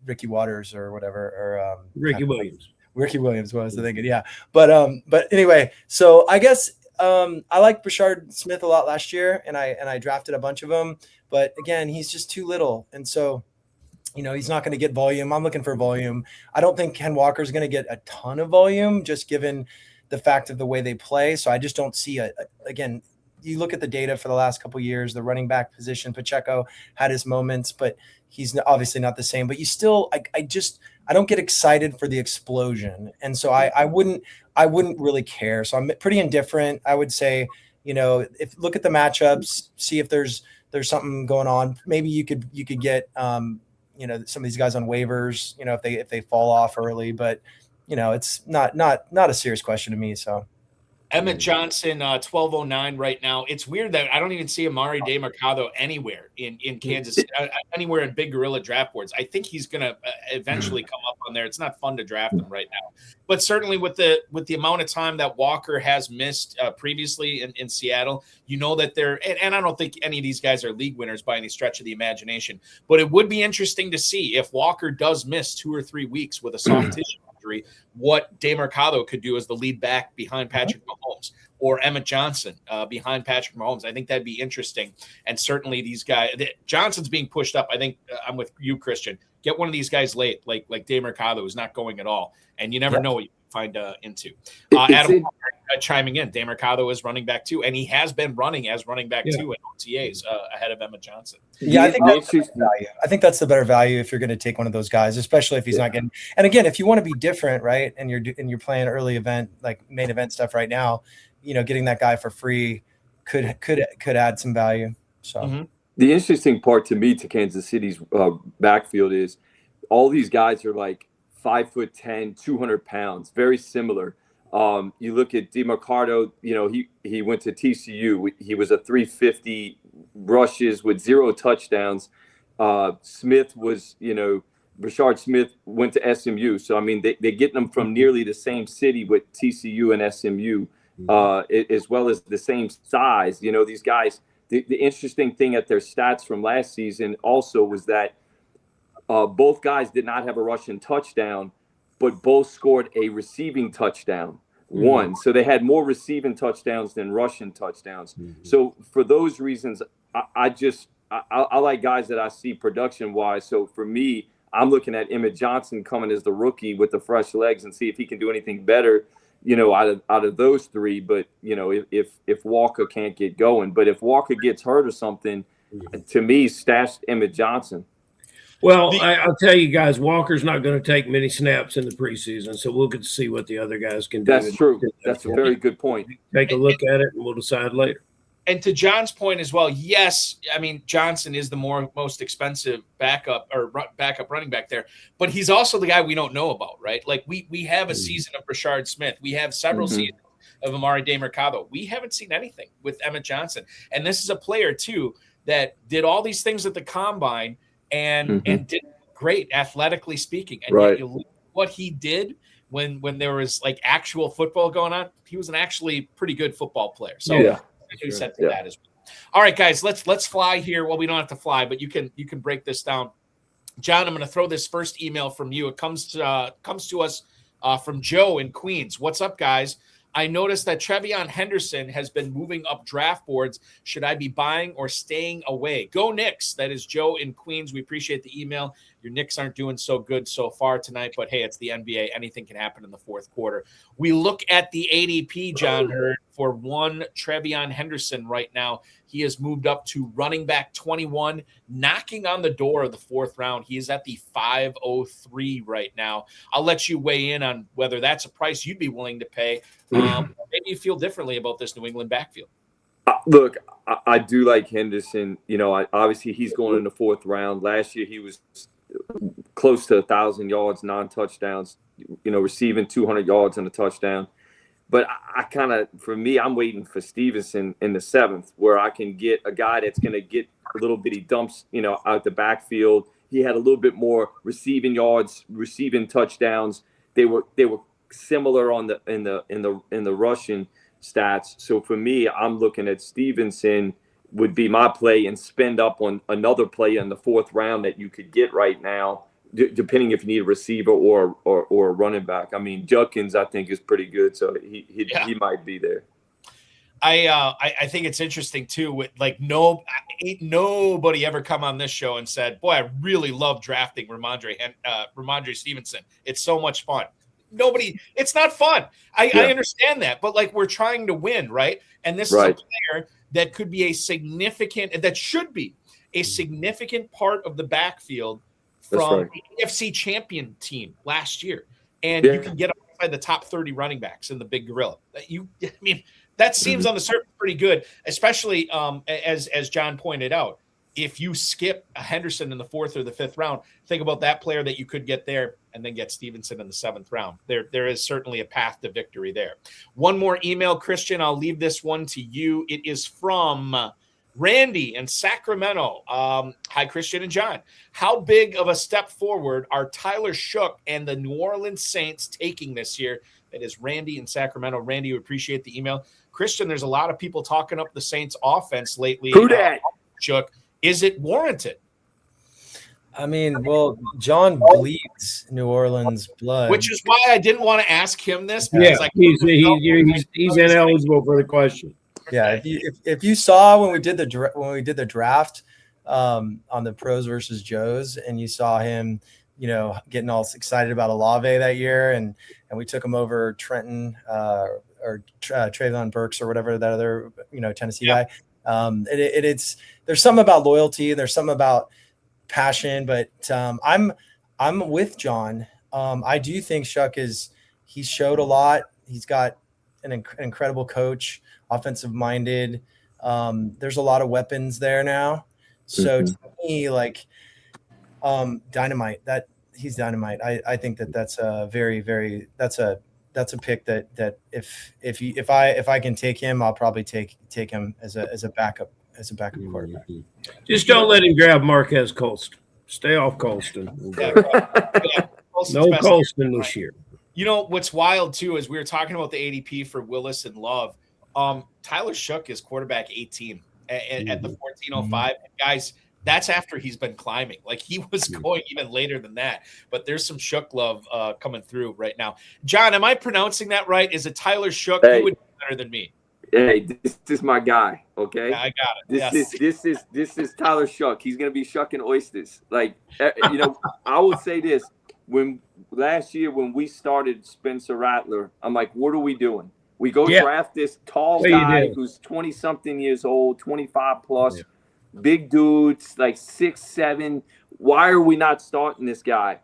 Ricky Waters or whatever, or Ricky Williams. Ricky Williams was I thinking, yeah. But anyway, so I guess I liked Brashard Smith a lot last year, and I drafted a bunch of them. But again, he's just too little, and so he's not going to get volume. I'm looking for volume. I don't think Ken Walker's going to get a ton of volume, just given the fact of the way they play. So I just don't see again. You look at the data for the last couple of years, the running back position. Pacheco had his moments, but he's obviously not the same. But you still, I don't get excited for the explosion, and so I wouldn't really care. So I'm pretty indifferent. I would say, if look at the matchups, see if there's something going on. Maybe you could get some of these guys on waivers, if they fall off early. But it's not a serious question to me. So. Emmett Johnson, 1209 right now. It's weird that I don't even see Amari DeMarcado anywhere in Kansas, anywhere in Big Gorilla draft boards. I think he's going to eventually come up on there. It's not fun to draft him right now, but certainly with the amount of time that Walker has missed previously in Seattle, that they're and I don't think any of these guys are league winners by any stretch of the imagination. But it would be interesting to see if Walker does miss 2 or 3 weeks with a soft tissue injury, what DeMarcado could do as the lead back behind Patrick Mahomes, or Emmett Johnson behind Patrick Mahomes. I think that'd be interesting. And certainly these guys, Johnson's being pushed up. I think I'm with you, Christian. Get one of these guys late, like DeMarcado, who's not going at all. And you never know what you find into. Adam chiming in. DeMarcado is running back too, and he has been running as running back too in OTAs ahead of Emmett Johnson. Yeah, I think that's the value. I think that's the better value if you're going to take one of those guys, especially if he's not getting. And again, if you want to be different, right, and you're playing early event, like main event stuff right now, getting that guy for free could add some value. So the interesting part to me to Kansas City's backfield is all these guys are like 5'10", 200 pounds, very similar. You look at DeMarcado, he went to TCU. He was a 350 rushes with 0 touchdowns. Smith was, Brashard Smith went to SMU. So, I mean, they're getting them from nearly the same city with TCU and SMU, as well as the same size. These guys, the interesting thing at their stats from last season also was that both guys did not have a rushing touchdown, but both scored a receiving touchdown, one. So they had more receiving touchdowns than rushing touchdowns. So for those reasons, I like guys that I see production-wise. So for me, I'm looking at Emmett Johnson coming as the rookie with the fresh legs and see if he can do anything better, out of those 3. But, if Walker can't get going. But if Walker gets hurt or something, to me, stash Emmett Johnson. Well, I'll tell you guys, Walker's not going to take many snaps in the preseason, so we'll get to see what the other guys can do. That's true. That's a very good point. Take a look at it, and we'll decide later. And to John's point as well, yes, I mean, Johnson is the most expensive backup running back there, but he's also the guy we don't know about, right? Like we have a season of Brashard Smith. We have several seasons of Amari DeMarcado. We haven't seen anything with Emmett Johnson. And this is a player, too, that did all these things at the combine and did great athletically speaking. And yet you look at what he did when there was like actual football going on, he was an actually pretty good football player. So Who said for that as well. All right, guys, let's fly here. Well, we don't have to fly, but you can break this down. John, I'm going to throw this first email from you. It comes to us from Joe in Queens. What's up, guys? I noticed that Trevion Henderson has been moving up draft boards. Should I be buying or staying away? Go Knicks. That is Joe in Queens. We appreciate the email. Your Knicks aren't doing so good so far tonight, but hey, it's the NBA. Anything can happen in the fourth quarter. We look at the ADP, John Hurd, for one Trevion Henderson right now. He has moved up to running back 21, knocking on the door of the fourth round. He is at the 503 right now. I'll let you weigh in on whether that's a price you'd be willing to pay. Maybe you feel differently about this New England backfield. Look, I do like Henderson. You know, obviously he's going in the fourth round. Last year he was close to 1,000 yards, 9 touchdowns, you know, receiving 200 yards and a touchdown. But I kind of, for me, I'm waiting for Stevenson in the 7th, where I can get a guy that's going to get a little bitty dumps, you know, out the backfield. He had a little bit more receiving yards, receiving touchdowns. They were similar on in the rushing stats. So for me, I'm looking at Stevenson would be my play, and spend up on another play in the fourth round that you could get right now, depending if you need a receiver or a running back. I mean, Judkins, I think, is pretty good, so he might be there. I think it's interesting too. With like nobody ever come on this show and said, "Boy, I really love drafting Ramondre Stevenson. It's so much fun." Nobody. It's not fun. I understand that, but like we're trying to win, right? And this is a player that could be should be a significant part of the backfield from the AFC champion team last year. And you can get outside the top 30 running backs in the Big Gorilla. That seems on the surface pretty good, especially as John pointed out. If you skip a Henderson in the 4th or the 5th round, think about that player that you could get there and then get Stevenson in the 7th round. There is certainly a path to victory there. One more email, Christian. I'll leave this one to you. It is from Randy in Sacramento. Hi, Christian and John. How big of a step forward are Tyler Shough and the New Orleans Saints taking this year? That is Randy in Sacramento. Randy, we appreciate the email. Christian, there's a lot of people talking up the Saints offense lately. Who dat? Shough. Is it warranted? I mean, well, John bleeds New Orleans blood, which is why I didn't want to ask him this. Because he's ineligible for the question. Yeah, if you saw when we did the draft on the pros versus Joes, and you saw him, you know, getting all excited about Olave that year, and we took him over Trenton or Traylon Burks or whatever that other, you know, Tennessee guy. It's there's some about loyalty, there's some about passion, but I'm with John. I do think Shough he's showed a lot. He's got an incredible coach, offensive minded. There's a lot of weapons there now. So to me, like dynamite, that he's dynamite. I think that that's a pick that if I can take him, I'll probably take him as a backup quarterback. Just don't let him grab Marquez Colston. Stay off Colston. No Colston this year. You know what's wild too is we were talking about the ADP for Willis and Love. Tyler Shough is quarterback 18 at the 1405. Guys, that's after he's been climbing. Like he was going even later than that. But there's some Shough love coming through right now. John, am I pronouncing that right? Is it Tyler Shough? Hey. You would be better than me. Hey, this is my guy. Okay, yeah, I got it. This is Tyler Shough. He's gonna be shucking oysters. Like you know, I would say this: when last year when we started Spencer Rattler, I'm like, what are we doing? We go draft this tall guy who's 20-something years old, 25 plus, big dudes, like 6'7". Why are we not starting this guy?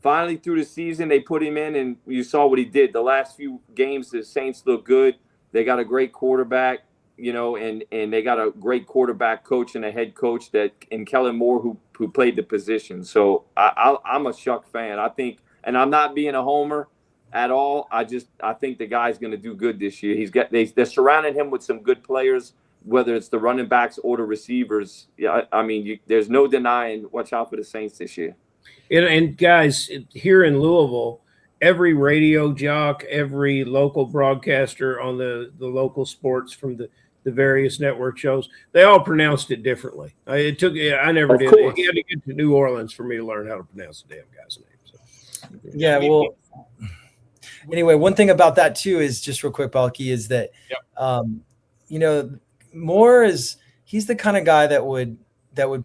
Finally, through the season, they put him in, and you saw what he did. The last few games, the Saints look good. They got a great quarterback, you know, and they got a great quarterback coach and a head coach and Kellen Moore who played the position. So I'm a Shough fan. I think, and I'm not being a homer at all. I think the guy's going to do good this year. They're surrounding him with some good players, whether it's the running backs or the receivers. Yeah, I mean, there's no denying. Watch out for the Saints this year. And guys, here in Louisville, every radio jock, every local broadcaster on the local sports from the the various network shows, they all pronounced it differently. I never did. course. You had to get to New Orleans for me to learn how to pronounce the damn guy's name. So. Yeah, well, anyway, one thing about that too is just real quick, Balky, is that, you know, Moore he's the kind of guy that would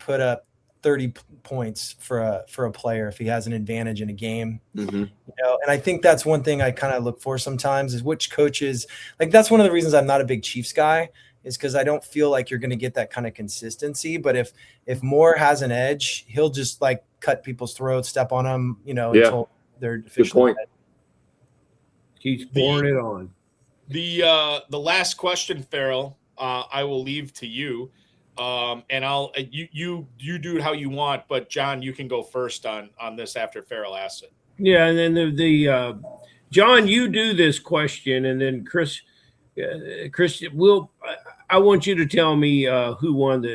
put up 30 points for a player if he has an advantage in a game. Mm-hmm. You know, and I think that's one thing I kind of look for sometimes is which coaches, like that's one of the reasons I'm not a big Chiefs guy, is because I don't feel like you're going to get that kind of consistency. But if Moore has an edge, he'll just like cut people's throats, step on them, you know, until they're officially dead. Keeps pouring it on. The last question, Ferrell, I will leave to you. And I'll you do it how you want, but John, you can go first on this after Ferrell asks it. Yeah, and then the John, you do this question, and then Chris, I want you to tell me who won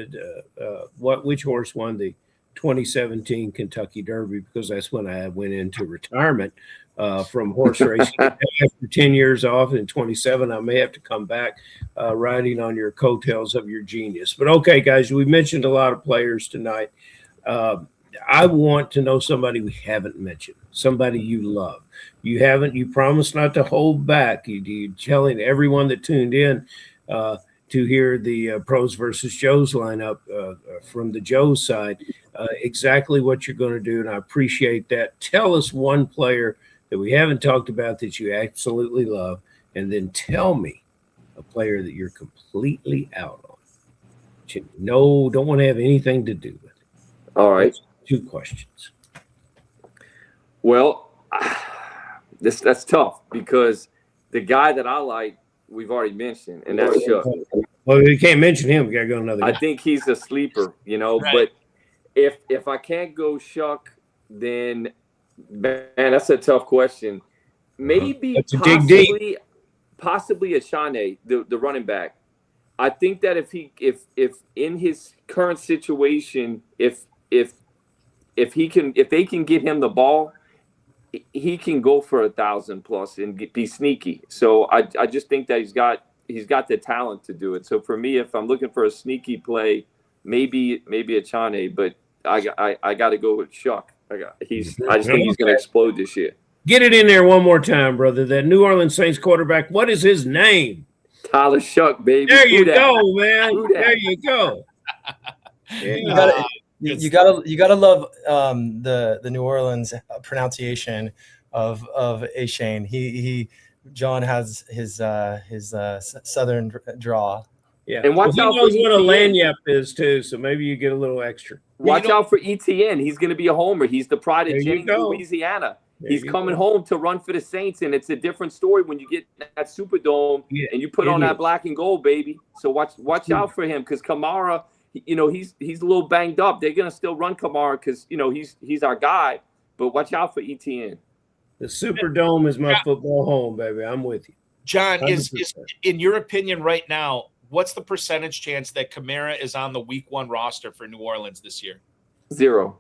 which horse won the 2017 Kentucky Derby, because that's when I went into retirement from horse racing. After 10 years off in 27, I may have to come back riding on your coattails of your genius. But okay, guys, we mentioned a lot of players tonight. I want to know somebody we haven't mentioned, somebody you love. You promised not to hold back. You're telling everyone that tuned in to hear the Pros versus Joes lineup from the Joes side, exactly what you're going to do, and I appreciate that. Tell us one player that we haven't talked about that you absolutely love, and then tell me a player that you're completely out on. Don't want to have anything to do with it. All right. That's 2 questions. Well, that's tough because the guy that I like, we've already mentioned, and that's Chuck. Well, you can't mention him. We got to go another guy. I think he's a sleeper, you know. Right. But if I can't go Chuck, then man, that's a tough question. Maybe possibly a Shane, the running back. I think that if in his current situation, if they can get him the ball, he can go for 1,000 plus and be sneaky. So I just think that he's got the talent to do it. So for me, if I'm looking for a sneaky play, maybe a Shane, but I got to go with Chuck. I just think he's going to explode this year. Get it in there one more time, brother. That New Orleans Saints quarterback. What is his name? Tyler Shuck, baby. There you go, man. There you go. Yeah. You gotta love the New Orleans pronunciation of A Shane. John has his southern draw. Yeah, and watch out. He knows what a lanyap is too, so maybe you get a little extra. Watch out for ETN. He's going to be a homer. He's the pride of Jennings, Louisiana. He's coming home to run for the Saints, and it's a different story when you get that Superdome and you put on that black and gold, baby. So watch out for him, because Kamara, you know, he's a little banged up. They're going to still run Kamara because, you know, he's our guy. But watch out for ETN. The Superdome is my football home, baby. I'm with you. John, is in your opinion right now, what's the percentage chance that Kamara is on the Week 1 roster for New Orleans this year? 0.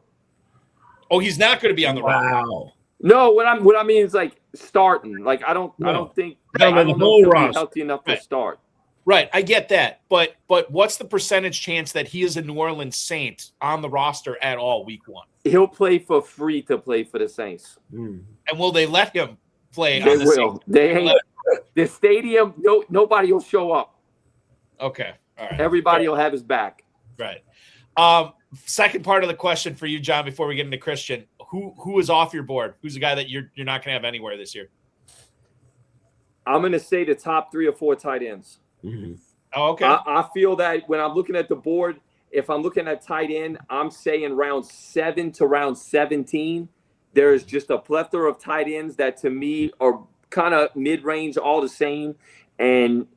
Oh, he's not going to be on the roster. Wow. No, what I mean is like starting. Like I don't think the whole roster healthy enough to start. Right, I get that, but what's the percentage chance that he is a New Orleans Saint on the roster at all Week 1? He'll play for free to play for the Saints. And will they let him play? They on the will. Saints? They ain't. The stadium. Nobody will show up. Okay, all right. Everybody will have his back. Right. Second part of the question for you, John, before we get into Christian, who is off your board? Who's the guy that you're not going to have anywhere this year? I'm going to say the top 3 or 4 tight ends. Mm-hmm. Oh, okay. I feel that when I'm looking at the board, if I'm looking at tight end, I'm saying round 7 to round 17. There's just a plethora of tight ends that to me are kind of mid-range, all the same. And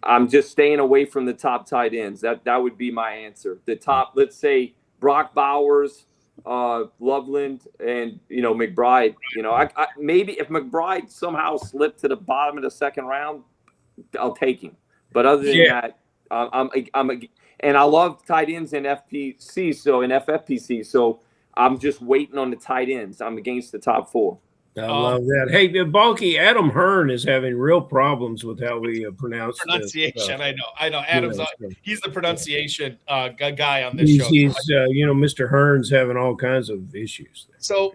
I'm just staying away from the top tight ends. That would be my answer. The top, let's say Brock Bowers, Loveland, and McBride. I maybe if McBride somehow slipped to the bottom of the second round, I'll take him. But other than that, and I love tight ends in FFPC. So I'm just waiting on the tight ends. I'm against the top 4. I love that. Hey, Balky, Adam Hurd is having real problems with how we pronounce pronunciation. This. I know. Adam's he's the pronunciation guy on this he's, show. Mr. Hearn's having all kinds of issues. So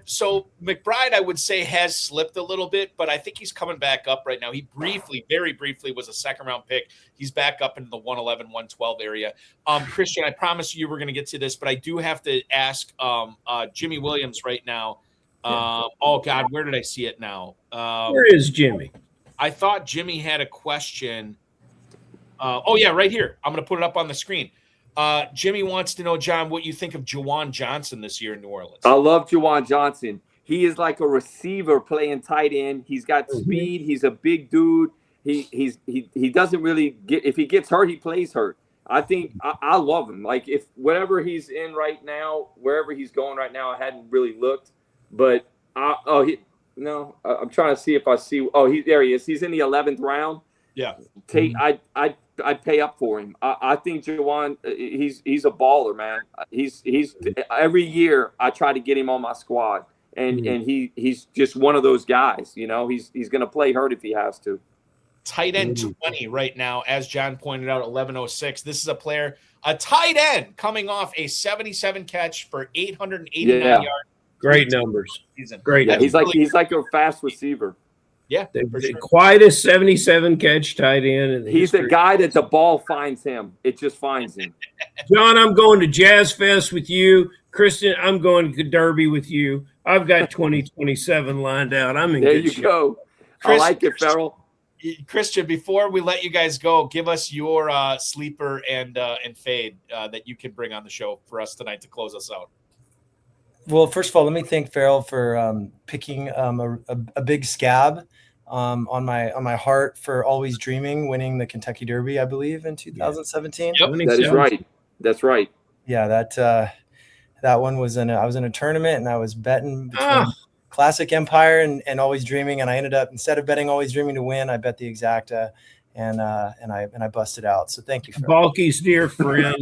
McBride, I would say, has slipped a little bit, but I think he's coming back up right now. He very briefly was a second-round pick. He's back up into the 111, 112 area. Christian, I promised you we're going to get to this, but I do have to ask Jimmy Williams right now. Oh God, where did I see it now? Where is Jimmy? I thought Jimmy had a question. Oh yeah, right here. I'm going to put it up on the screen. Jimmy wants to know, John, what you think of Juwan Johnson this year in New Orleans. I love Juwan Johnson. He is like a receiver playing tight end. He's got speed. He's a big dude. He doesn't really get, if he gets hurt, he plays hurt. I think I love him. Like, if whatever he's in right now, wherever he's going right now, I hadn't really looked. But I'm trying to see if I see. Oh, there he is. He's in the 11th round. Yeah. I'd pay up for him. I think Juwan, he's a baller, man. He's every year I try to get him on my squad, and he's just one of those guys. You know, he's going to play hurt if he has to. Tight end 20 right now, as John pointed out, 1106. This is a tight end coming off a 77 catch for 889 yards. Great numbers. Great. Yeah, he's like a fast receiver. Yeah, the quietest 77 catch tight end. He's the guy that the ball finds him. It just finds him. John, I'm going to Jazz Fest with you. Kristen, I'm going to Derby with you. I've got 2027 lined out. I'm in. There you go. I like it, Ferrell. Christian, before we let you guys go, give us your sleeper and fade that you can bring on the show for us tonight to close us out. Well, first of all, let me thank Ferrell for picking a big scab on my heart for Always Dreaming, winning the Kentucky Derby, I believe, in 2017. Yep, that is right. That's right. Yeah, that one was I was in a tournament and I was betting between Classic Empire and Always Dreaming, and I ended up, instead of betting Always Dreaming to win, I bet the Exacta. And I busted out. So thank you, Balky's dear friend.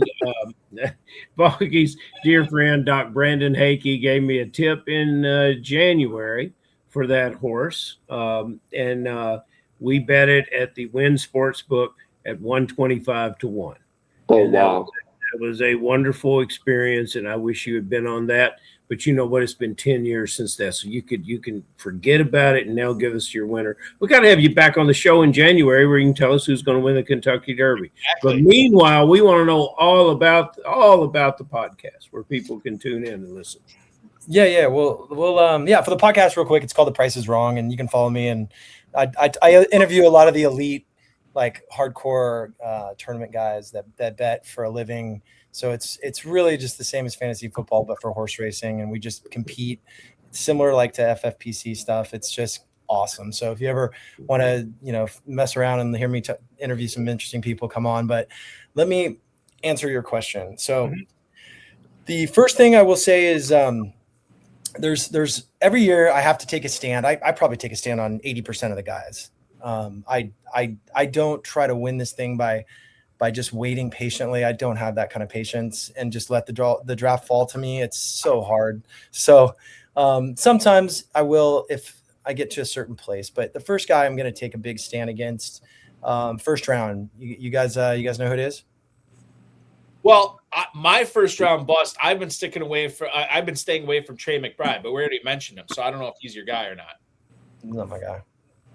Balky's dear friend, Doc Brandon Hakey, gave me a tip in January for that horse, and we bet it at the Wynn Sportsbook at 125 to 1. Oh, wow! That was a wonderful experience, and I wish you had been on that. But you know what? It's been 10 years since that, so you can forget about it and now give us your winner. We got to have you back on the show in January where you can tell us who's going to win the Kentucky Derby. Exactly. But meanwhile, we want to know all about the podcast where people can tune in and listen. Yeah. We'll for the podcast real quick. It's called The Price Is Wrong, and you can follow me. And I interview a lot of the elite, like hardcore tournament guys that bet for a living. So it's really just the same as fantasy football, but for horse racing, and we just compete similar like to FFPC stuff. It's just awesome. So if you ever want to, mess around and hear me interview some interesting people, come on. But let me answer your question. So the first thing I will say is there's every year I have to take a stand. I probably take a stand on 80% of the guys. I don't try to win this thing by just waiting patiently. I don't have that kind of patience and just let the draft fall to me. It's so hard. So sometimes I will if I get to a certain place. But the first guy I'm going to take a big stand against, first round. You guys know who it is? Well, my first round bust. I've been staying away from Trey McBride, but we already mentioned him, so I don't know if he's your guy or not. He's not my guy.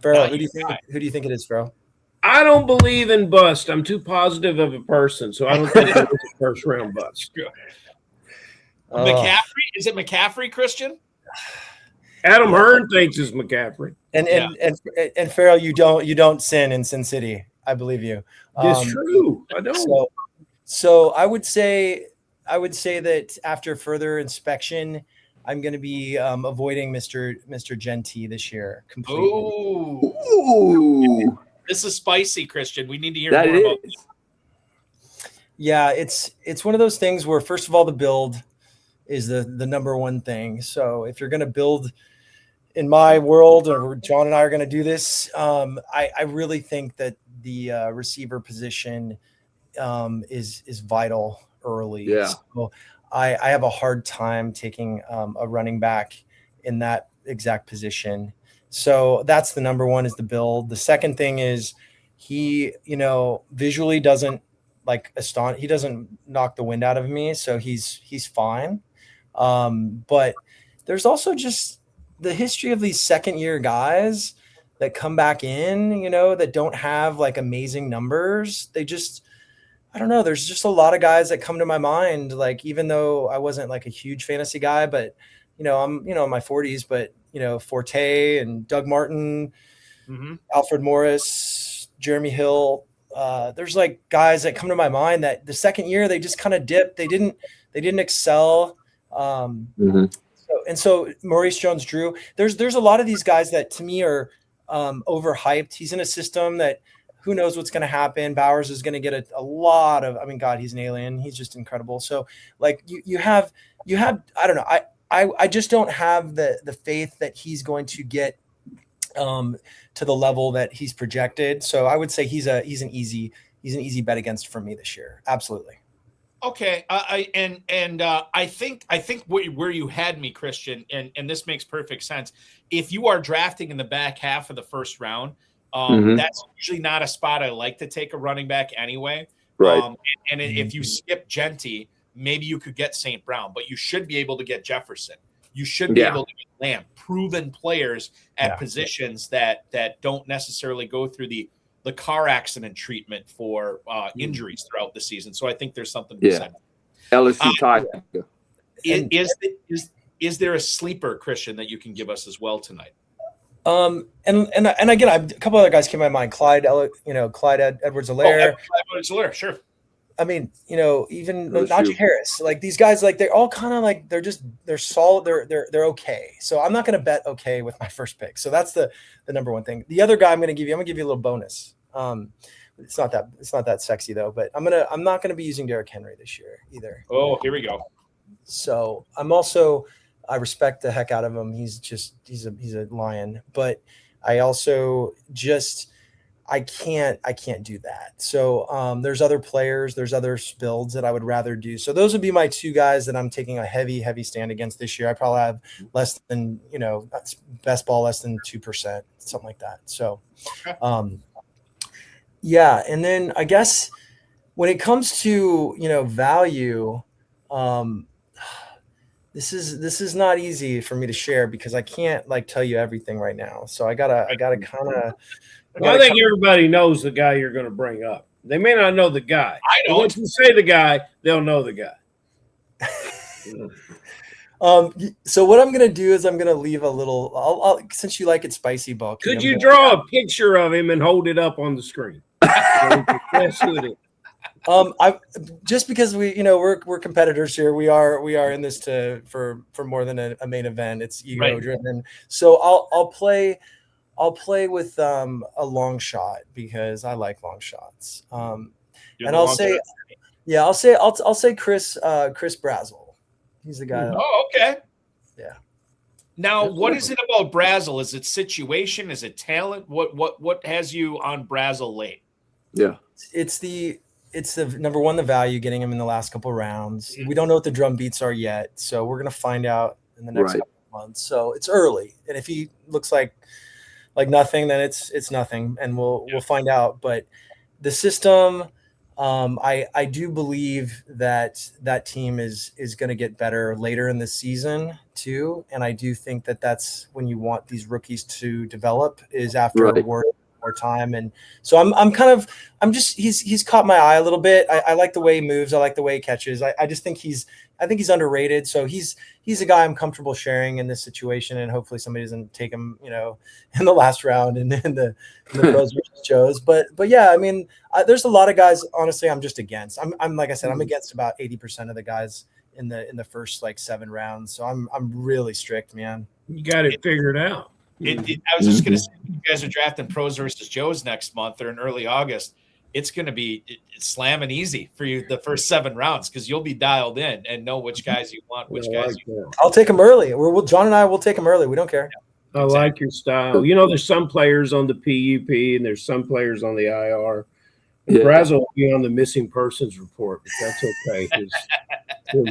Ferrell, who do you think it is, Ferrell? I don't believe in bust. I'm too positive of a person, so I don't think it's a first round bust. McCaffrey? Is it McCaffrey, Christian? Adam Hurd thinks it's McCaffrey. And Ferrell, you don't sin in Sin City. I believe you. It's true. I don't. So I would say that after further inspection, I'm going to be avoiding Mr. Genty this year completely. Ooh. This is spicy, Christian. We need to hear more about this. Yeah, it's one of those things where, first of all, the build is the number one thing. So if you're going to build in my world, or John and I are going to do this, I really think that the receiver position is vital early. Yeah. So I have a hard time taking a running back in that exact position. So that's the number one, is the build. The second thing is he, visually doesn't he doesn't knock the wind out of me. So he's fine. But there's also just the history of these second year guys that come back in, that don't have like amazing numbers. I don't know. There's just a lot of guys that come to my mind. Like, even though I wasn't like a huge fantasy guy, but I'm, in my 40s, but Forte and Doug Martin, Alfred Morris, Jeremy Hill. There's like guys that come to my mind that the second year they just kind of dipped. They didn't excel. So Maurice Jones-Drew, there's a lot of these guys that to me are overhyped. He's in a system that who knows what's going to happen. Bowers is going to get a lot of, God, he's an alien. He's just incredible. So like you have, I don't know. I just don't have the faith that he's going to get to the level that he's projected. So I would say he's an easy bet against for me this year. Absolutely. Okay. I think where you had me, Christian, and this makes perfect sense. If you are drafting in the back half of the first round, that's usually not a spot I like to take a running back anyway. Right. If you skip Genty, maybe you could get St. Brown, but you should be able to get Jefferson. You should be able to get Lamb, proven players at positions that don't necessarily go through the car accident treatment for injuries throughout the season. So I think there's something to say. LSU tie. Is there a sleeper, Christian, that you can give us as well tonight? And again, a couple other guys came to my mind. Clyde Edwards-Helaire. Clyde Edwards-Helaire, sure. I mean, even Najee Harris, like these guys, like they're all kind of like they're solid. They're okay. So I'm not going to bet okay with my first pick. So that's the number one thing. The other guy I'm going to give you a little bonus. It's not that sexy though. But I'm not going to be using Derrick Henry this year either. Oh, here we go. So I respect the heck out of him. He's a lion. But I also I can't do that. So there's other players, there's other builds that I would rather do. So those would be my two guys that I'm taking a heavy stand against this year. I probably have less than, best ball, less than 2%, something like that. So, And then I guess when it comes to, value, this is not easy for me to share because I can't tell you everything right now. So I gotta kind of. Well, I think everybody knows the guy you're going to bring up. They may not know the guy. I know. Once you say the guy, they'll know the guy. So what I'm going to do is I'm going to leave a little. I'll since you like it spicy, Balkman. Could you draw a picture of him and hold it up on the screen? I just because we're competitors here. We are in this for more than a main event. It's ego driven. So I'll play with a long shot because I like long shots. And I'll say Chris Brazel. He's the guy. Oh, okay. Yeah. Now, what is it about Brazel? Is it situation? Is it talent? What has you on Brazel late? Yeah. It's the number one, the value, getting him in the last couple rounds. We don't know what the drum beats are yet, so we're gonna find out in the next couple of months. So it's early, and if he looks like nothing, then it's nothing, and we'll find out. But the system, I do believe that team is going to get better later in the season too, and I do think that's when you want these rookies to develop is after more time. And so he's caught my eye a little bit. I like the way he moves. I like the way he catches. I just think he's underrated. So he's a guy I'm comfortable sharing in this situation, and hopefully somebody doesn't take him, in the last round and in the pros versus Joes. But yeah, I mean, there's a lot of guys, honestly, I'm just against. I'm like I said, I'm against about 80% of the guys in the first 7 rounds. So I'm really strict, man. You got it figured out. I was just going to say, you guys are drafting pros versus Joes next month or in early August. It's going to be slamming easy for you the first 7 rounds because you'll be dialed in and know which guys you want, which guys you want. I'll take them early. John and I will take them early. We don't care. I like your style. There's some players on the PUP and there's some players on the IR. Yeah. Brazel will be on the missing persons report, but that's okay. I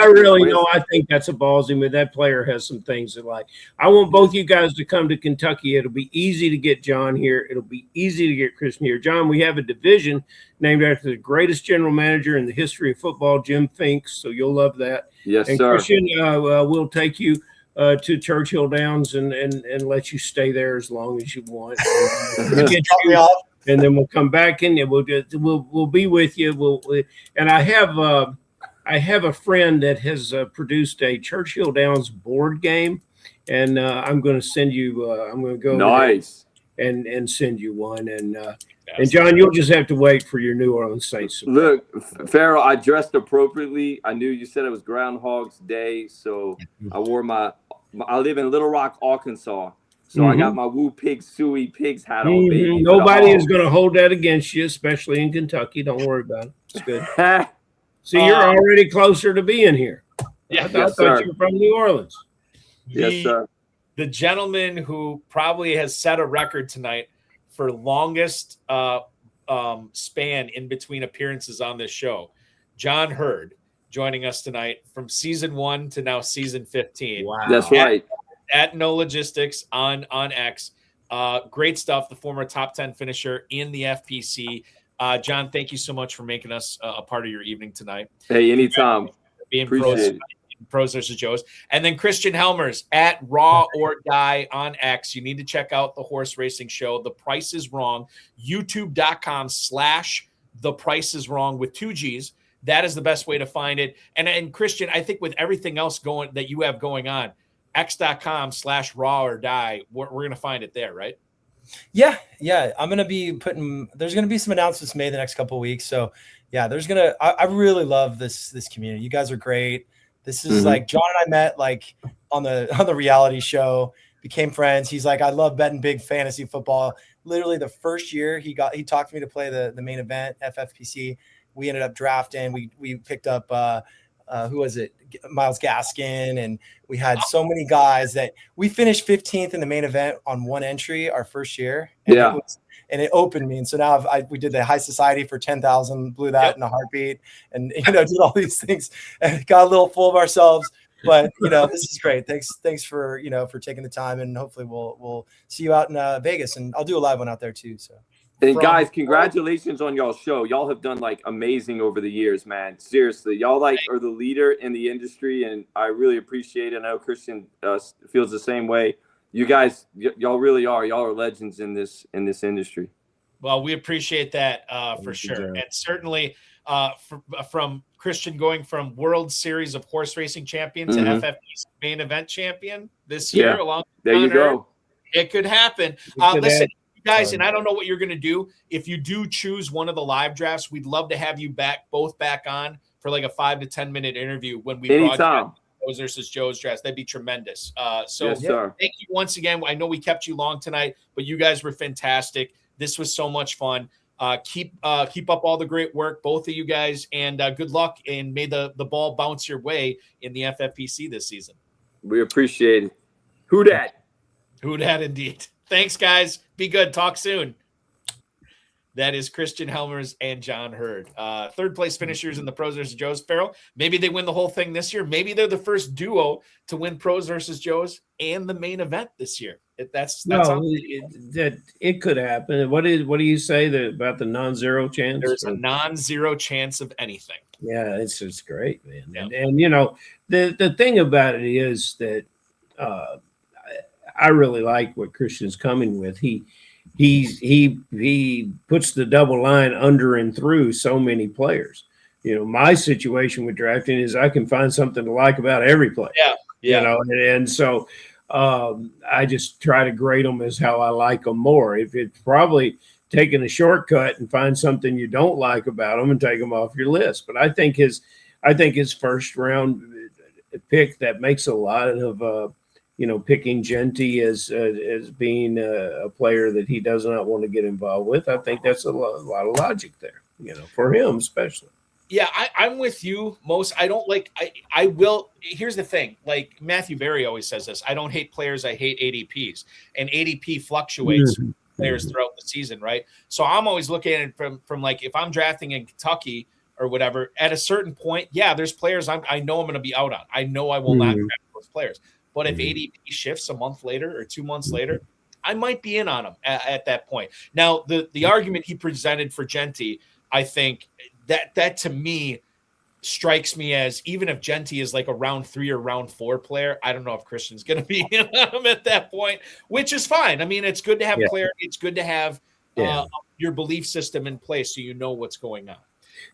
really know. I think that's a ballsy move. That player has some things that like. I want both you guys to come to Kentucky. It'll be easy to get John here. It'll be easy to get Christian here. John, we have a division named after the greatest general manager in the history of football, Jim Finks. So you'll love that. Yes, and sir. Christian, we'll take you to Churchill Downs and let you stay there as long as you want. And then we'll come back in and we'll be with you. And I have a friend that has produced a Churchill Downs board game, and I'm going to send you. I'm going to go nice and send you one. And John, you'll just have to wait for your New Orleans Saints. Look, Ferrell, I dressed appropriately. I knew you said it was Groundhog's Day, so I wore I live in Little Rock, Arkansas. So I got my Woo Pig Suey Pigs hat on, baby. Nobody is going to hold that against you, especially in Kentucky. Don't worry about it. It's good. See, you're already closer to being here. Yeah, I thought you were from New Orleans. Yes, sir. The gentleman who probably has set a record tonight for longest span in between appearances on this show, John Hurd, joining us tonight from season 1 to now season 15. Wow. That's right. At No Logistics on X. Great stuff. The former top 10 finisher in the FPC. John, thank you so much for making us a part of your evening tonight. Hey, anytime. Being pros versus Joes. And then Christian Hellmers at Raw or Die on X. You need to check out the horse racing show. The Price is Wrong. YouTube.com/The Price is Wrong with 2 G's. That is the best way to find it. And Christian, I think with everything else that you have going on, x.com/raw or die, we're going to find it there, right? Yeah. I'm going to be there's going to be some announcements made the next couple of weeks. So yeah, I really love this community. You guys are great. This is like John and I met like on the reality show, became friends. He's like, I love betting big fantasy football. Literally the first year he talked to me to play the main event, FFPC. We ended up drafting. We picked up, who was it? Miles Gaskin. And we had so many guys that we finished 15th in the main event on one entry our first year. And it opened me. And so now we did the high society for 10,000, blew that in a heartbeat, and, did all these things and got a little full of ourselves. But, this is great. Thanks for, for taking the time, and hopefully we'll see you out in Vegas, and I'll do a live one out there too. So. And guys, congratulations on y'all's show. Y'all have done like amazing over the years, man. Seriously, y'all are the leader in the industry, and I really appreciate it. I know Christian feels the same way. You guys, y'all really are. Y'all are legends in this industry. Well, we appreciate that for sure, and certainly from Christian going from World Series of Horse Racing champion to FFPC main event champion this year. Along there you go. It could happen. Listen. Guys, and I don't know what you're going to do. If you do choose one of the live drafts, we'd love to have you both back on for like a 5 to 10 minute interview when we broadcast Joe's versus Joe's drafts. That'd be tremendous. Thank you once again. I know we kept you long tonight, but you guys were fantastic. This was so much fun. Keep up all the great work, both of you guys, and good luck. And may the ball bounce your way in the FFPC this season. We appreciate it. Who dat? Who dat indeed. Thanks, guys. Be good. Talk soon. That is Christian Hellmers and John Hurd. Third place finishers in the Pros versus Joes. Ferrell, maybe they win the whole thing this year. Maybe they're the first duo to win Pros versus Joes and the main event this year. It could happen. What do you say about the non-zero chance? There's a non-zero chance of anything. Yeah, it's just great, man. Yep. And the thing about it is that I really like what Christian's coming with. He puts the double line under and through so many players. My situation with drafting is I can find something to like about every player. Yeah. And so I just try to grade them as how I like them more. If it's probably taking a shortcut and find something you don't like about them and take them off your list. But I think his first round pick that makes a lot of picking Genty as being a player that he does not want to get involved with. I think that's a lot of logic there, for him especially. Yeah, I'm with you, Most. I don't like – I will – here's the thing. Like Matthew Berry always says this. I don't hate players. I hate ADPs. And ADP fluctuates players throughout the season, right? So I'm always looking at it from like, if I'm drafting in Kentucky or whatever, at a certain point, yeah, there's players I know I'm going to be out on. I know I will not draft those players. But if ADP shifts a month later or 2 months later, I might be in on him at that point. Now, the argument he presented for Genty, I think that to me strikes me as, even if Genty is like a round 3 or round 4 player, I don't know if Christian's going to be in on him at that point, which is fine. I mean, it's good to have clarity. It's good to have your belief system in place so you know what's going on.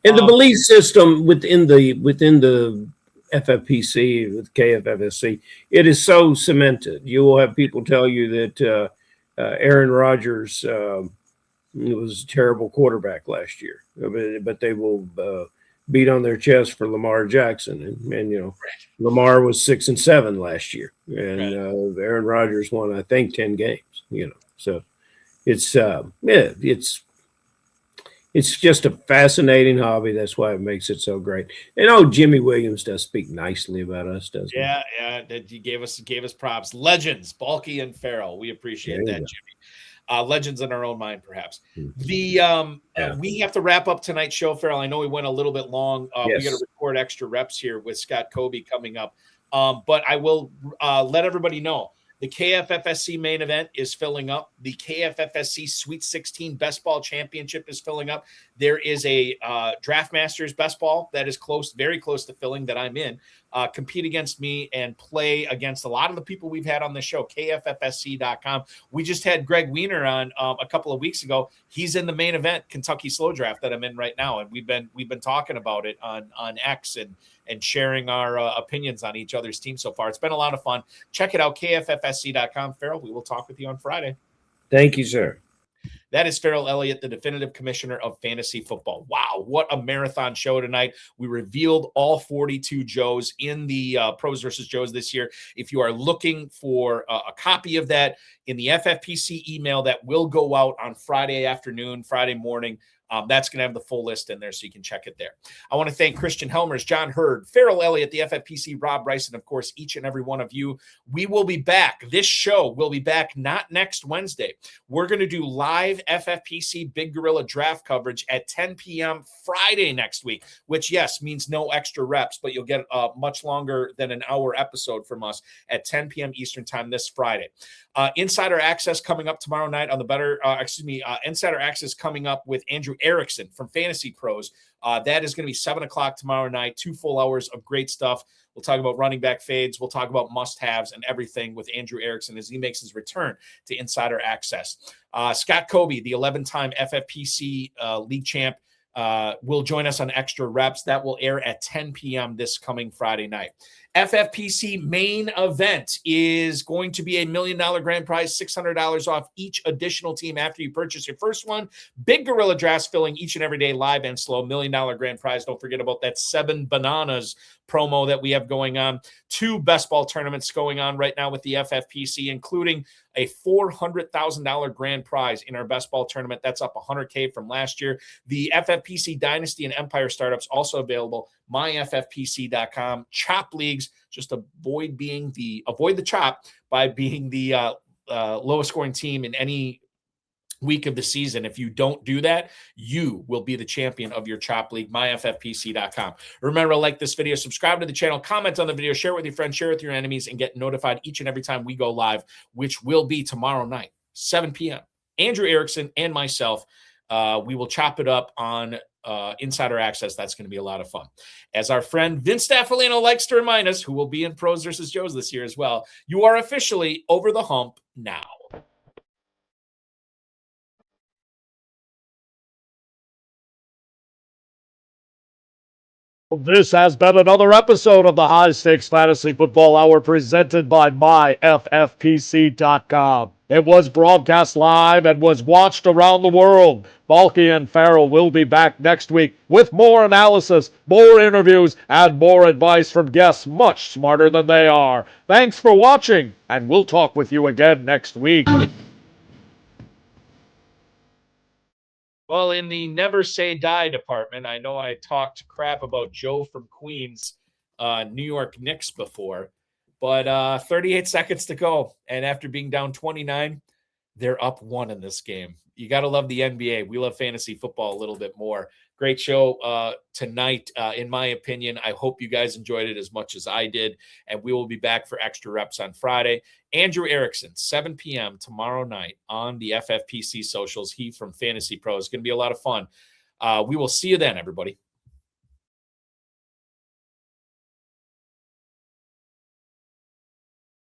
And the belief system within the FFPC, with KFFSC, it is so cemented. You will have people tell you that Aaron Rodgers was a terrible quarterback last year, but they will beat on their chest for Lamar Jackson, and you know, Lamar was 6-7 last year, and Aaron Rodgers won, I think, 10 games. You know, so it's just a fascinating hobby. That's why it makes it so great. And Jimmy Williams does speak nicely about us, doesn't he? Yeah. He gave us props. Legends, Balky and Ferrell. We appreciate that, Jimmy. Legends in our own mind, perhaps. We have to wrap up tonight's show, Ferrell. I know we went a little bit long. We got to record extra reps here with Scott Kobe coming up. But I will let everybody know. The KFFSC main event is filling up. The KFFSC Sweet 16 Best Ball Championship is filling up. There is a Draft Masters Best Ball that is very close to filling, that I'm in. Compete against me and play against a lot of the people we've had on the show, kffsc.com. We just had Greg Wiener on a couple of weeks ago. He's in the main event, Kentucky Slow Draft, that I'm in right now, and we've been talking about it on X and sharing our opinions on each other's team so far. It's been a lot of fun. Check it out, kffsc.com. Ferrell, we will talk with you on Friday. Thank you, sir. That is Ferrell Elliott, the definitive commissioner of fantasy football. Wow, what a marathon show tonight. We revealed all 42 Joes in the Pros versus Joes this year. If you are looking for a copy of that in the FFPC email that will go out on Friday afternoon, Friday morning, that's going to have the full list in there, so you can check it there. I want to thank Christian Hellmers, John Hurd, Ferrell Elliott, the FFPC, Rob Rice, and of course, each and every one of you. We will be back. This show will be back not next Wednesday. We're going to do live FFPC Big Gorilla draft coverage at 10 p.m. Friday next week, which, yes, means no extra reps, but you'll get a much longer than an hour episode from us at 10 p.m. Eastern time this Friday. Insider access coming up tomorrow night on the Insider access coming up with Andrew Erickson from Fantasy Pros. That is going to be 7 o'clock tomorrow night, 2 full hours of great stuff. We'll talk about running back fades. We'll talk about must-haves and everything with Andrew Erickson as he makes his return to Insider Access. Scott Kobe, the 11-time FFPC league champ, will join us on Extra Reps. That will air at 10 p.m. this coming Friday night. FFPC main event is going to be a $1 million grand prize, $600 off each additional team after you purchase your first one. Big Gorilla drafts filling each and every day, live and slow. $1 million grand prize. Don't forget about that 7 bananas promo that we have going on. 2 best ball tournaments going on right now with the FFPC, including a $400,000 grand prize in our best ball tournament. That's up $100K from last year. The FFPC Dynasty and Empire startups also available. myffpc.com. Chop leagues, just avoid the chop by being the lowest scoring team in any week of the season. If you don't do that, you will be the champion of your chop league. myffpc.com. Remember to like this video, subscribe to the channel, comment on the video, share it with your friends, share it with your enemies, and get notified each and every time we go live, which will be tomorrow night, 7 p.m. Andrew Erickson and myself, we will chop it up on Insider Access. That's going to be a lot of fun. As our friend Vince Staffolino likes to remind us, who will be in Pros versus Joes this year as well, you are officially over the hump now. This has been another episode of the High Stakes Fantasy Football Hour presented by myffpc.com. It was broadcast live and was watched around the world. Balky and Ferrell will be back next week with more analysis, more interviews, and more advice from guests much smarter than they are. Thanks for watching, and we'll talk with you again next week. Well, in the never say die department, I know I talked crap about Joe from Queens, New York Knicks before, but 38 seconds to go. And after being down 29, They're up 1 in this game. You got to love the NBA. We love fantasy football a little bit more. Great show tonight, in my opinion. I hope you guys enjoyed it as much as I did. And we will be back for Extra Reps on Friday. Andrew Erickson, 7 p.m. tomorrow night on the FFPC socials. He from Fantasy Pro is going to be a lot of fun. We will see you then, everybody.